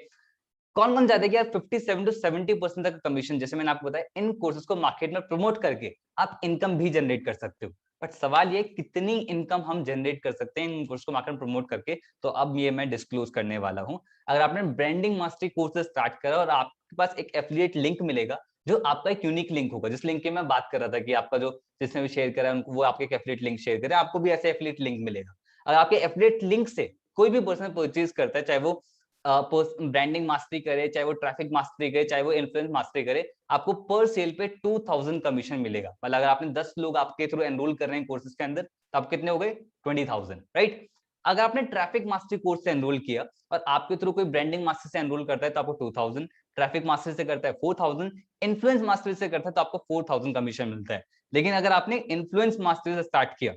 कौन कौन चाहते हैं कि यार 57 to 70% तक कमीशन, जैसे मैंने आपको बताया, इन कोर्सेज को मार्केट में प्रमोट करके आप इनकम भी जनरेट कर सकते हो। बट सवाल ये कितनी इनकम हम जनरेट कर सकते हैं इन कोर्स को मार्केट में प्रमोट करके, तो अब ये मैं डिस्क्लोज करने वाला हूं। अगर आपने ब्रांडिंग मास्टरी कोर्स स्टार्ट करा और आपके पास एक एफिलिएट लिंक मिलेगा, जो आपका एक यूनिक लिंक होगा, जिस लिंक की मैं बात कर रहा था कि आपका जो जिसने भी शेयर करा उनको वो आपके एफिलिएट लिंक शेयर करे, आपको भी ऐसे एफिलिएट लिंक मिलेगा। अगर आपके एफिलिएट लिंक से कोई भी पर्सन परचेज करता है, चाहे वो ब्रांडिंग मास्टरी करे, चाहे वो ट्रैफिक मास्टरी करे, चाहे वो इन्फ्लुएंस मास्टरी करे, आपको पर सेल पे 2000 कमीशन मिलेगा। मतलब अगर आपने 10 लोग आपके थ्रू एनरोल कर रहे हैं कोर्सेज के अंदर, तो आप कितने हो गए? 20,000। राइट, अगर आपने ट्रैफिक मास्टरी कोर्स से एनरोल किया और आपके थ्रू कोई ब्रांडिंग मास्टर से एनरोल करता है तो आपको 2000, ट्रैफिक मास्टर से करता है 4000, इन्फ्लुएंस मास्टर से करता है तो आपको 4000 कमीशन मिलता है। लेकिन अगर आपने इन्फ्लुएंस मास्टर से स्टार्ट किया,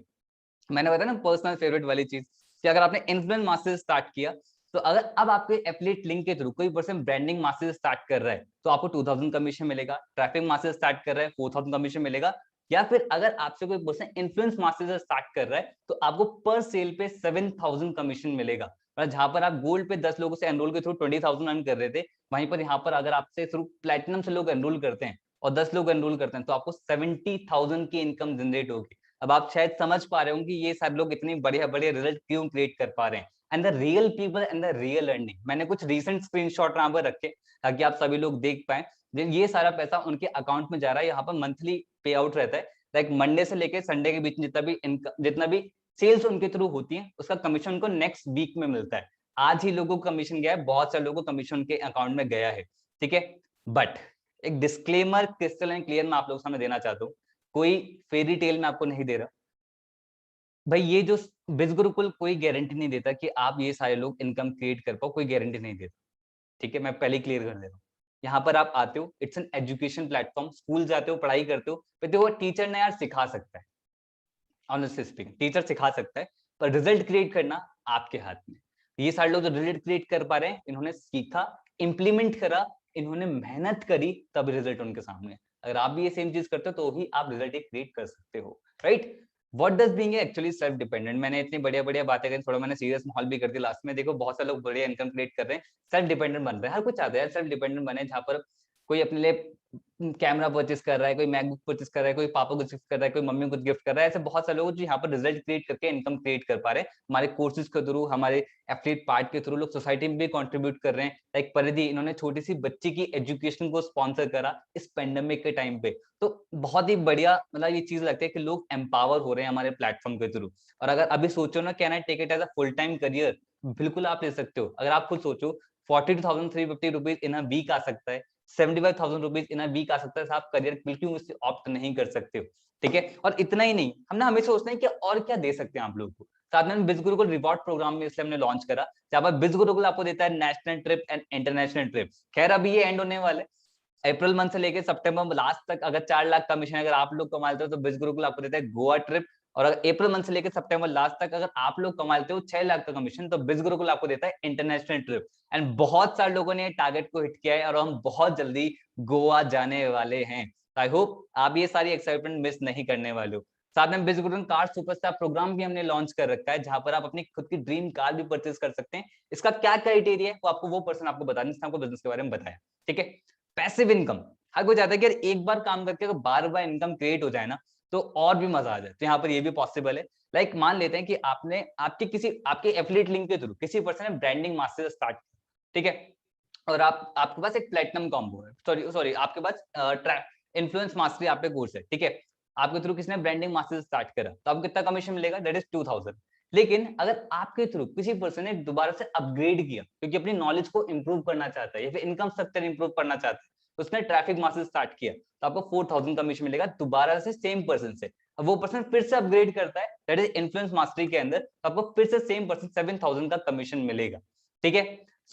मैंने बताया ना पर्सनल फेवरेट वाली चीज, कि अगर आपने इन्फ्लुएंस मास्टर से स्टार्ट किया, तो अगर अब आपके एफिलिएट लिंक के थ्रू कोई पर्सन ब्रांडिंग मास्टर स्टार्ट कर रहा है तो आपको 2000 कमीशन मिलेगा, ट्रैफिक मास्टर स्टार्ट कर रहा है 4000 कमीशन मिलेगा, या फिर अगर आपसे कोई पर्सन इन्फ्लुएंस मास्टर से स्टार्ट कर रहा है तो आपको पर सेल पे 7,000 कमीशन मिलेगा। मतलब जहां पर आप गोल्ड पे 10 लोगों से एनरोल के थ्रू 20,000 अर्न कर रहे थे, वहीं पर यहाँ पर अगर आपसे थ्रू प्लेटिनम से लोग एनरोल करते हैं और 10 लोग एनरोल करते हैं तो आपको 70,000 की इनकम जनरेट होगी। अब आप शायद समझ पा रहे हो कि ये सारे लोग इतनी बढ़िया बढ़िया रिजल्ट क्यों क्रिएट कर पा रहे हैं। And the real people and the real earning, मैंने कुछ रिसेंट स्क्रीनशॉट यहाँ पर रखे ताकि आप सभी लोग देख पाए। ये सारा पैसा उनके अकाउंट में जा रहा है, यहाँ पर मंथली पे आउट रहता है। लाइक मंडे से लेके संडे के बीच जितना भी सेल्स उनके थ्रू होती है उसका कमीशन उनको नेक्स्ट वीक में मिलता है। आज ही लोगों को कमीशन गया है, बहुत सारे लोगों को कमीशन के अकाउंट में गया है, ठीक है। बट एक डिस्क्लेमर क्रिस्टल एंड क्लियर मैं आप लोगों के सामने देना चाहता हूँ, कोई फेरी टेल में आपको नहीं दे रहा भाई। ये जो बिज गुरुकुल कोई गारंटी नहीं देता कि आप ये सारे लोग इनकम क्रिएट कर पाओ, कोई गारंटी नहीं देता, ठीक है। मैं पहले क्लियर कर दे रहा हूँ। यहाँ पर आप आते हो, it's an education platform, school जाते हो, पढ़ाई करते हो, फिर देखो टीचर ने यार सिखा सकता है, ऑनेस्टली स्पीकिंग टीचर सिखा सकता है, पर रिजल्ट क्रिएट करना आपके हाथ में। ये सारे लोग जो रिजल्ट क्रिएट कर पा रहे हैं, इन्होंने सीखा, इंप्लीमेंट करा, इन्होंने मेहनत करी, तब रिजल्ट उनके सामने। अगर आप भी ये सेम चीज करते हो तो ही आप रिजल्ट क्रिएट कर सकते हो, right. What does being actually self dependent. मैंने इतनी बढ़िया बढ़िया बातें करी, थोड़ा मैंने सीरियस माहौल भी कर दिया लास्ट में। देखो बहुत सारे लोग बढ़िया इनकम क्रिएट कर रहे हैं, सेल्फ डिपेंडेंट बन रहे हैं, हर कुछ चाहते हैं सेल्फ डिपेंडेंट बने, जहां पर कोई अपने लिए कैमरा परचेस कर रहा है, कोई मैकबुक परचेस कर रहा है, कोई पापा को गिफ्ट कर रहा है, कोई मम्मी को गिफ्ट कर रहा है। ऐसे बहुत सारे लोग जो यहाँ पर रिजल्ट क्रिएट करके इनकम क्रिएट कर पा रहे हैं। हमारे कोर्सेज के थ्रू, हमारे एफिलिएट पार्ट के थ्रू लोग सोसाइटी में भी कंट्रीब्यूट कर रहे हैं। लाइक परिधि, इन्होंने छोटी सी बच्ची की एजुकेशन को स्पॉन्सर करा इस पेंडेमिक के टाइम पे। तो बहुत ही बढ़िया, मतलब ये चीज लगती है कि लोग एम्पावर हो रहे हैं हमारे प्लेटफॉर्म के थ्रू। और अगर अभी सोचो ना, can I take it as a full time career, बिल्कुल आप ले सकते हो। अगर आप खुद सोचो 42,350 रुपीज इन अ वीक आ सकता है, 75,000 रुपीज इन अ वीक आ सकता है, आप करियर बिल्कुल उससे ऑप्ट नहीं कर सकते हो, ठीक है। और इतना ही नहीं, हम ना हमेशा सोचते हैं कि और क्या दे सकते हैं आप लोगों को। साथ में बिज गुरुकुल रिवॉर्ड प्रोग्राम में इसलिए हमने लॉन्च करा, जहां पर बिज गुरुकुल आपको देता है national trip and international trip. खैर अभी ये एंड होने वाले, अप्रैल मंथ से लेकर सितंबर लास्ट तक अगर 4 लाख कमीशन अगर आप लोग कमा लेते हो तो बिज गुरुकुल आपको देता है गोवा ट्रिप। और अगर अप्रैल मंथ से लेकर सितंबर लास्ट तक अगर आप लोग कमा लेते हो 6 लाख का कमीशन, तो बिज गुरुकुल आपको देता है इंटरनेशनल ट्रिप। एंड बहुत सारे लोगों ने टारगेट को हिट किया है और हम बहुत जल्दी गोवा जाने वाले हैं। आई होप आप ये सारी एक्साइटमेंट मिस नहीं करने वाले हो। साथ में बिज गुरुकुल कार सुपरस्टार प्रोग्राम भी हमने लॉन्च कर रखा है, जहां पर आप अपनी खुद की ड्रीम कार भी परचेज कर सकते हैं। इसका क्या क्राइटेरिया है वो आपको वो पर्सन आपको बताने, जिसने आपको बिजनेस के बारे में बताया, ठीक है। पैसिव इनकम, हर कोई चाहता है कि यार एक बार काम करके अगर बार बार इनकम क्रिएट हो जाए ना तो और भी मजा आ जाए। तो यहाँ पर ये भी पॉसिबल है। लाइक मान लेते हैं कि आपने आपके एफिलिएट लिंक के थ्रू किसी पर्सन ने ब्रांडिंग मास्टर स्टार्ट किया, ठीक है। और आपके पास एक प्लेटिनम कॉम्बो है, सॉरी सॉरी आपके पास इन्फ्लुएंस मास्टरी आप पे कोर्स है, ठीक है। आपके थ्रू किसने ब्रांडिंग मास्टर स्टार्ट करा, तो आपको कितना कमीशन मिलेगा, दैट इज 2,000। लेकिन अगर आपके थ्रू किसी पर्सन ने दोबारा से अपग्रेड किया, क्योंकि अपनी नॉलेज को इंप्रूव करना चाहता है या फिर इनकम स्ट्रक्चर इंप्रूव करना चाहता है, तो उसने ट्रैफिक मास्टर स्टार्ट किया, तो आपको 4,000 कमीशन मिलेगा दोबारा से सेम पर्सन से। अब वो पर्सन फिर से अपग्रेड करता है, दैट इज इन्फ्लुएंस मास्टरी के अंदर, तो आपको फिर से सेम पर्सन 7,000 का कमीशन मिलेगा, ठीक है।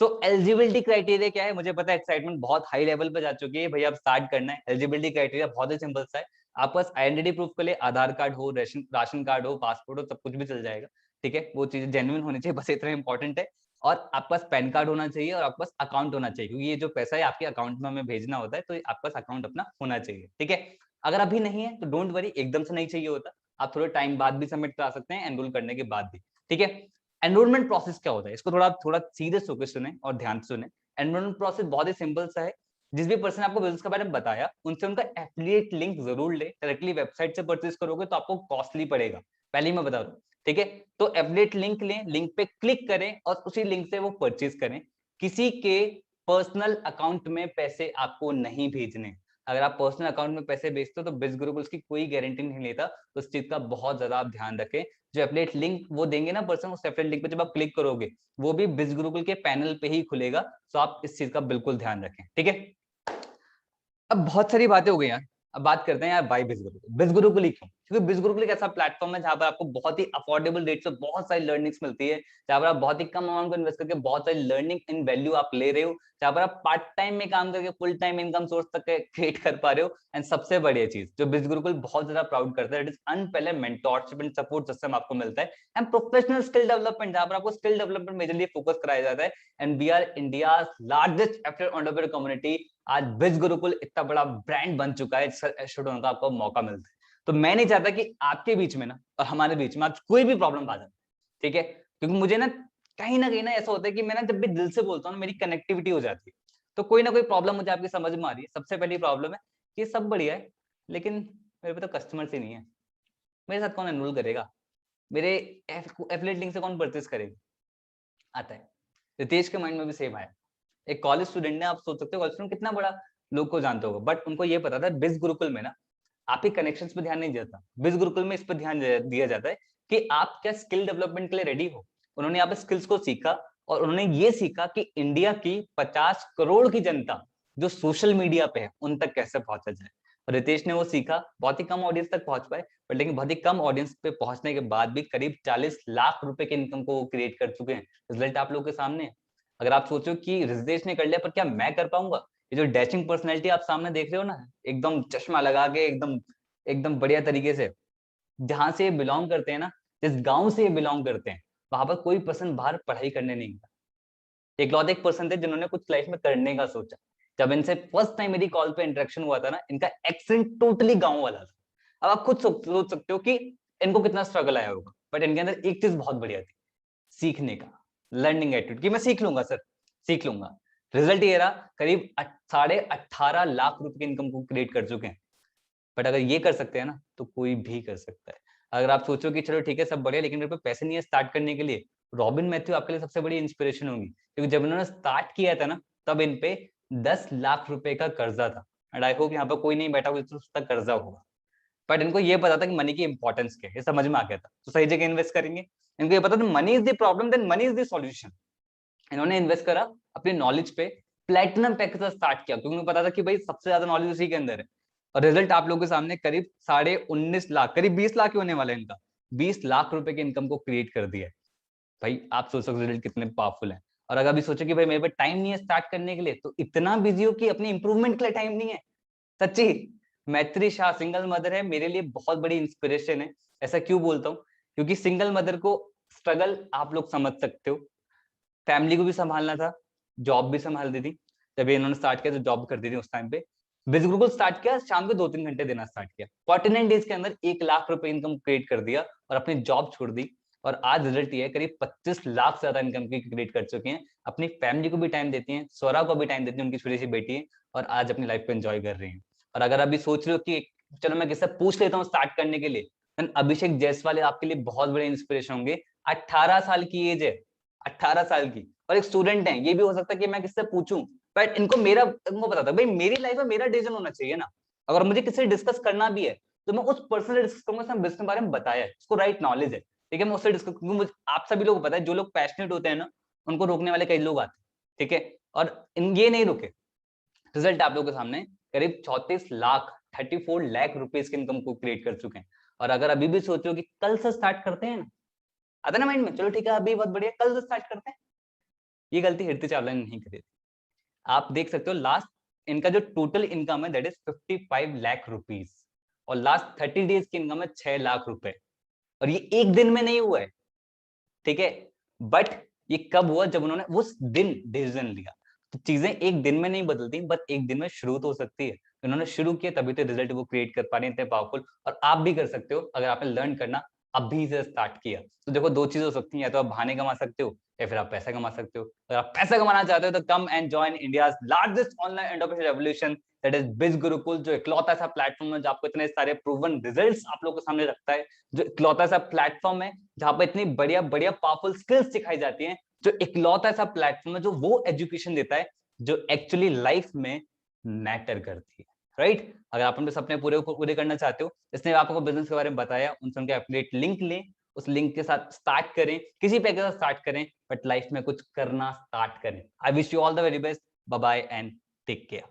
सो एलिजिबिलिटी क्राइटेरिया क्या है, मुझे पता है एक्साइटमेंट बहुत हाई लेवल पे जा चुकी है भैया, अब स्टार्ट करना है। एलिजिबिलिटी क्राइटेरिया बहुत ही सिंपल सा है, आपके पास आइडेंटिटी प्रूफ के लिए आधार कार्ड हो, राशन कार्ड हो, पासपोर्ट हो, सब कुछ भी चल जाएगा, ठीक है। वो चीजें जेन्युइन होनी चाहिए, बस इतना इंपॉर्टेंट है। और आपके पास पैन कार्ड होना चाहिए और आपके पास अकाउंट होना चाहिए, क्योंकि ये जो पैसा है आपके अकाउंट में हमें भेजना होता है, तो आपके पास अकाउंट अपना होना चाहिए, ठीक है। अगर अभी नहीं है तो डोंट वरी, एकदम से नहीं चाहिए होता, आप थोड़े टाइम बाद भी सबमिट करा सकते हैं, एनरोल करने के बाद भी, ठीक है। एनरोलमेंट प्रोसेस क्या होता है, इसको थोड़ा थोड़ा सीरियस होकर सुने और ध्यान से सुने। एनरोलमेंट प्रोसेस बहुत ही सिंपल सा है। जिस भी पर्सन आपको बिजनेस के बारे में बताया, उनसे उनका एफिलिएट लिंक जरूर ले। डायरेक्टली वेबसाइट से परचेज करोगे तो आपको कॉस्टली पड़ेगा, पहले ही मैं बता रहा हूँ, ठीक है। तो एफिलिएट लिंक लें, लिंक पे क्लिक करें और उसी लिंक से वो परचेज करें। किसी के पर्सनल अकाउंट में पैसे आपको नहीं भेजने। अगर आप पर्सनल अकाउंट में पैसे भेजते हो तो बिज गुरुकुल की कोई गारंटी नहीं लेता, तो इस चीज का बहुत ज्यादा आप ध्यान रखें। जो एफिलिएट लिंक वो देंगे ना पर्सन, उस एफिलिएट लिंक पे जब आप क्लिक करोगे वो भी बिज गुरुकुल के पैनल पे ही खुलेगा, तो आप इस चीज का बिल्कुल ध्यान रखें, ठीक है। अब बहुत सारी बातें हो गई यार, अब बात करते हैं यार भाई बिज गुरुकुल। बिज गुरुकुल ही क्यों, क्योंकि बिज गुरुकुल एक ऐसा प्लेटफॉर्म है जहां पर आपको बहुत ही अफोर्डेबल रेट से बहुत सारी लर्निंग्स मिलती है, जहां पर आप बहुत ही कम अमाउंट को इन्वेस्ट करके बहुत सारी लर्निंग इन वैल्यू आप ले रहे हो, जहां पर आप पार्ट टाइम में काम करके फुल टाइम इनकम सोर्स तक क्रिएट कर पा रहे हो। एंड सबसे बढ़िया चीज जो बिज गुरुकुल बहुत ज्यादा प्राउड करता है, it is unparalleled mentorship and support system आपको मिलता है, एंड प्रोफेशनल स्किल डेवलपमेंट, जहां पर आपको स्किल डेवलपमेंट मेजरली फोकस कराया जाता है। And we are India largest affiliate entrepreneur community. आज बिज गुरुकुल इतना बड़ा ब्रांड बन चुका है, का आपको मौका मिलता है। तो मैं नहीं चाहता कि आपके बीच में ना और हमारे बीच में आज कोई भी प्रॉब्लम आ जाए, ठीक है, क्योंकि मुझे ना कहीं ना ऐसा होता है कि मैं ना जब भी दिल से बोलता हूँ मेरी कनेक्टिविटी हो जाती है, तो कोई ना कोई प्रॉब्लम मुझे आपकी समझ में आ रही है। सबसे पहली प्रॉब्लम है कि सब बढ़िया है लेकिन मेरे पे तो कस्टमर्स ही नहीं है, मेरे साथ कौन एनरोल करेगा, मेरे एफिलिएट लिंक से कौन परचेस करेगा, आता है। रितेश के माइंड में भी सेम आया। एक कॉलेज स्टूडेंट है, आप सोच सकते हो कॉलेज स्टूडेंट कितना बड़ा लोग को जानते होगा, बट उनको ये पता था बिज गुरुकुल में ना आपके कनेक्शंस पे ध्यान नहीं जाता, बिज गुरुकुल में इस पर ध्यान दिया जाता है कि आप क्या स्किल डेवलपमेंट के लिए रेडी हो। उन्होंने यहाँ पे स्किल्स को सीखा और उन्होंने ये सीखा कि इंडिया की 50 करोड़ की जनता जो सोशल मीडिया पे है उन तक कैसे पहुंचा जाए। और रितेश ने वो सीखा, बहुत ही कम ऑडियंस तक पहुंच पाए, बट लेकिन बहुत ही कम ऑडियंस पे पहुंचने के बाद भी करीब 40 लाख रुपए के इनकम को क्रिएट कर चुके हैं। रिजल्ट आप लोगों के सामने है। अगर आप सोचो कि रितेश ने कर लिया पर क्या मैं कर पाऊंगा, ये जो डैशिंग पर्सनैलिटी आप सामने देख रहे हो ना, एकदम चश्मा लगा के एकदम एकदम बढ़िया तरीके से, जहां से बिलोंग करते हैं ना, जिस गांव से ये बिलोंग करते हैं, वहां पर कोई पर्सन बाहर पढ़ाई करने नहीं गया। इकलौते एक पर्सन थे जिन्होंने कुछ लाइफ में करने का सोचा। जब इनसे फर्स्ट टाइम मेरी कॉल पे इंटरेक्शन हुआ था ना, इनका एक्सेंट टोटली गांव वाला था। अब आप खुद सोच सकते हो कि इनको कितना स्ट्रगल आया होगा, बट इनके अंदर एक चीज बहुत बढ़िया थी, सीखने का, लर्निंग एटीट्यूड, कि मैं सीख लूंगा सर, सीख लूंगा। रिजल्ट ये रहा, करीब 18.5 लाख रुपए की इनकम को क्रिएट कर चुके हैं। बट अगर ये कर सकते हैं ना तो कोई भी कर सकता है। अगर आप सोचो कि चलो ठीक है सब बढ़िया लेकिन मेरे पे पैसे नहीं है स्टार्ट करने के लिए, रॉबिन मैथ्यू आपके लिए सबसे बड़ी इंस्पिरेशन होंगी, क्योंकि जब इन्होंने स्टार्ट किया था ना तब इन पे 10 लाख रुपए का कर्जा था। एंड आई होप यहाँ पर कोई नहीं बैठा हुआ उसका कर्जा होगा, बट इनको ये पता था कि मनी की इंपॉर्टेंस क्या है, ये समझ में आ गया था, तो सही जगह इन्वेस्ट करेंगे। इनको ये पता था money is the problem then money is the solution. इन्होंने इन्वेस्ट करा अपनी नॉलेज पे, प्लेटिनम पैकेज स्टार्ट किया क्योंकि उनको पता था कि भाई सबसे ज्यादा नॉलेज उसी के अंदर है। और रिजल्ट आप लोगों के सामने, करीब 19.5 लाख, करीब 20 लाख ही होने वाला है इनका, 20 लाख रुपए की इनकम को क्रिएट कर दिया है। भाई आप सोच सकते हो रिजल्ट कितने पावरफुल है। और अगर अभी सोचो कि भाई मेरे पास टाइम नहीं है स्टार्ट करने के लिए, तो इतना बिजी हो कि अपनी इंप्रूवमेंट के लिए टाइम नहीं है। सच्ची, मैत्री शाह सिंगल मदर है, मेरे लिए बहुत बड़ी इंस्पिरेशन है। ऐसा क्यों बोलता हूँ, क्योंकि सिंगल मदर को स्ट्रगल आप लोग समझ सकते हो, फैमिली को भी संभालना था, जॉब भी संभाल दी थी। जब इन्होंने स्टार्ट किया तो जॉब करती थी उस टाइम पे, बिल्कुल स्टार्ट किया, शाम को 2-3 घंटे देना स्टार्ट किया, 49 डेज के अंदर 1 लाख रुपए इनकम क्रिएट कर दिया और अपनी जॉब छोड़ दी। और आज रिजल्ट ये है, करीब 25 लाख से ज्यादा इनकम की क्रिएट कर चुके हैं, अपनी फैमिली को भी टाइम देती हैं, स्वरा को भी टाइम देती हैं, उनकी छोटी सी बेटी है, और आज अपनी लाइफ को एंजॉय कर रही हैं। और अगर अभी सोच रहे हो कि चलो मैं किससे पूछ लेता हूँ स्टार्ट करने के लिए, अभिषेक जायसवाल आपके लिए बहुत बड़े इंस्पिरेशन होंगे। 18 साल की एज है, 18 साल की, और एक स्टूडेंट है। ये भी हो सकता है कि मैं किससे पूछूं, बट इनको पता था भाई मेरी लाइफ में मेरा डिसीजन होना चाहिए ना। अगर मुझे किसी से डिस्कस करना भी है तो मैं उस पर्सन से डिस्कस करूंगा, बिजनेस के बारे में बताया है, उसको राइट नॉलेज है, ठीक है, मैं उससे डिस्कस, क्योंकि मुझे आप सभी लोगों को पता है जो लोग पैशनेट होते हैं ना उनको रोकने वाले कई लोग आते हैं, ठीक है, और ये नहीं रुके। रिजल्ट आप लोगों के सामने, करीब 34 लाख रुपीज की इनकम को क्रिएट कर चुके हैं। और अगर अभी भी सोचो कि कल से स्टार्ट करते हैं ना, आता ना माइंड में, चलो ठीक है अभी बहुत बढ़िया कल से स्टार्ट करते हैं, ये गलती हीरती चावला ने नहीं करी थी। आप देख सकते हो लास्ट इनका जो टोटल इनकम है दैट इज 55 लाख रुपीज, और लास्ट 30 डेज की इनकम है 6 लाख रुपए, और ये एक दिन में नहीं हुआ है, ठीक है, बट ये कब हुआ, जब उन्होंने उस दिन डिसीजन लिया। तो चीजें एक दिन में नहीं बदलती, बट एक दिन में शुरू तो हो सकती है। उन्होंने शुरू किया तभी तो रिजल्ट वो क्रिएट कर पा रहे हैं इतने पावरफुल। और आप भी कर सकते हो अगर आपने लर्न करना अभी से स्टार्ट किया। तो देखो दो चीजें हो सकती हैं, या तो आप बहाने कमा सकते हो या फिर आप पैसा कमा सकते हो। अगर आप पैसा कमाना चाहते हो तो come and join India's largest online entrepreneurship revolution, that is बिज गुरुकुल, जो इकलौता सा प्लेटफॉर्म है जो आपको इतने सारे प्रूवन रिजल्ट्स आप लोगों के सामने रखता है, जो इकलौता सा प्लेटफॉर्म है जहां पर इतनी बढ़िया बढ़िया पावरफुल स्किल्स सिखाई जाती हैं, जो इकलौता सा प्लेटफॉर्म है जो वो एजुकेशन देता है जो एक्चुअली लाइफ में मैटर करती है, राइट। अगर आप अपने सपने पूरे करना चाहते हो, इसने आपको बिजनेस के बारे में बताया, उनसे उनके एफिलिएट लिंक लें, उस लिंक के साथ स्टार्ट करें, किसी पैकेज के साथ स्टार्ट करें, बट लाइफ में कुछ करना स्टार्ट करें। I wish you all the very best, bye bye and take care.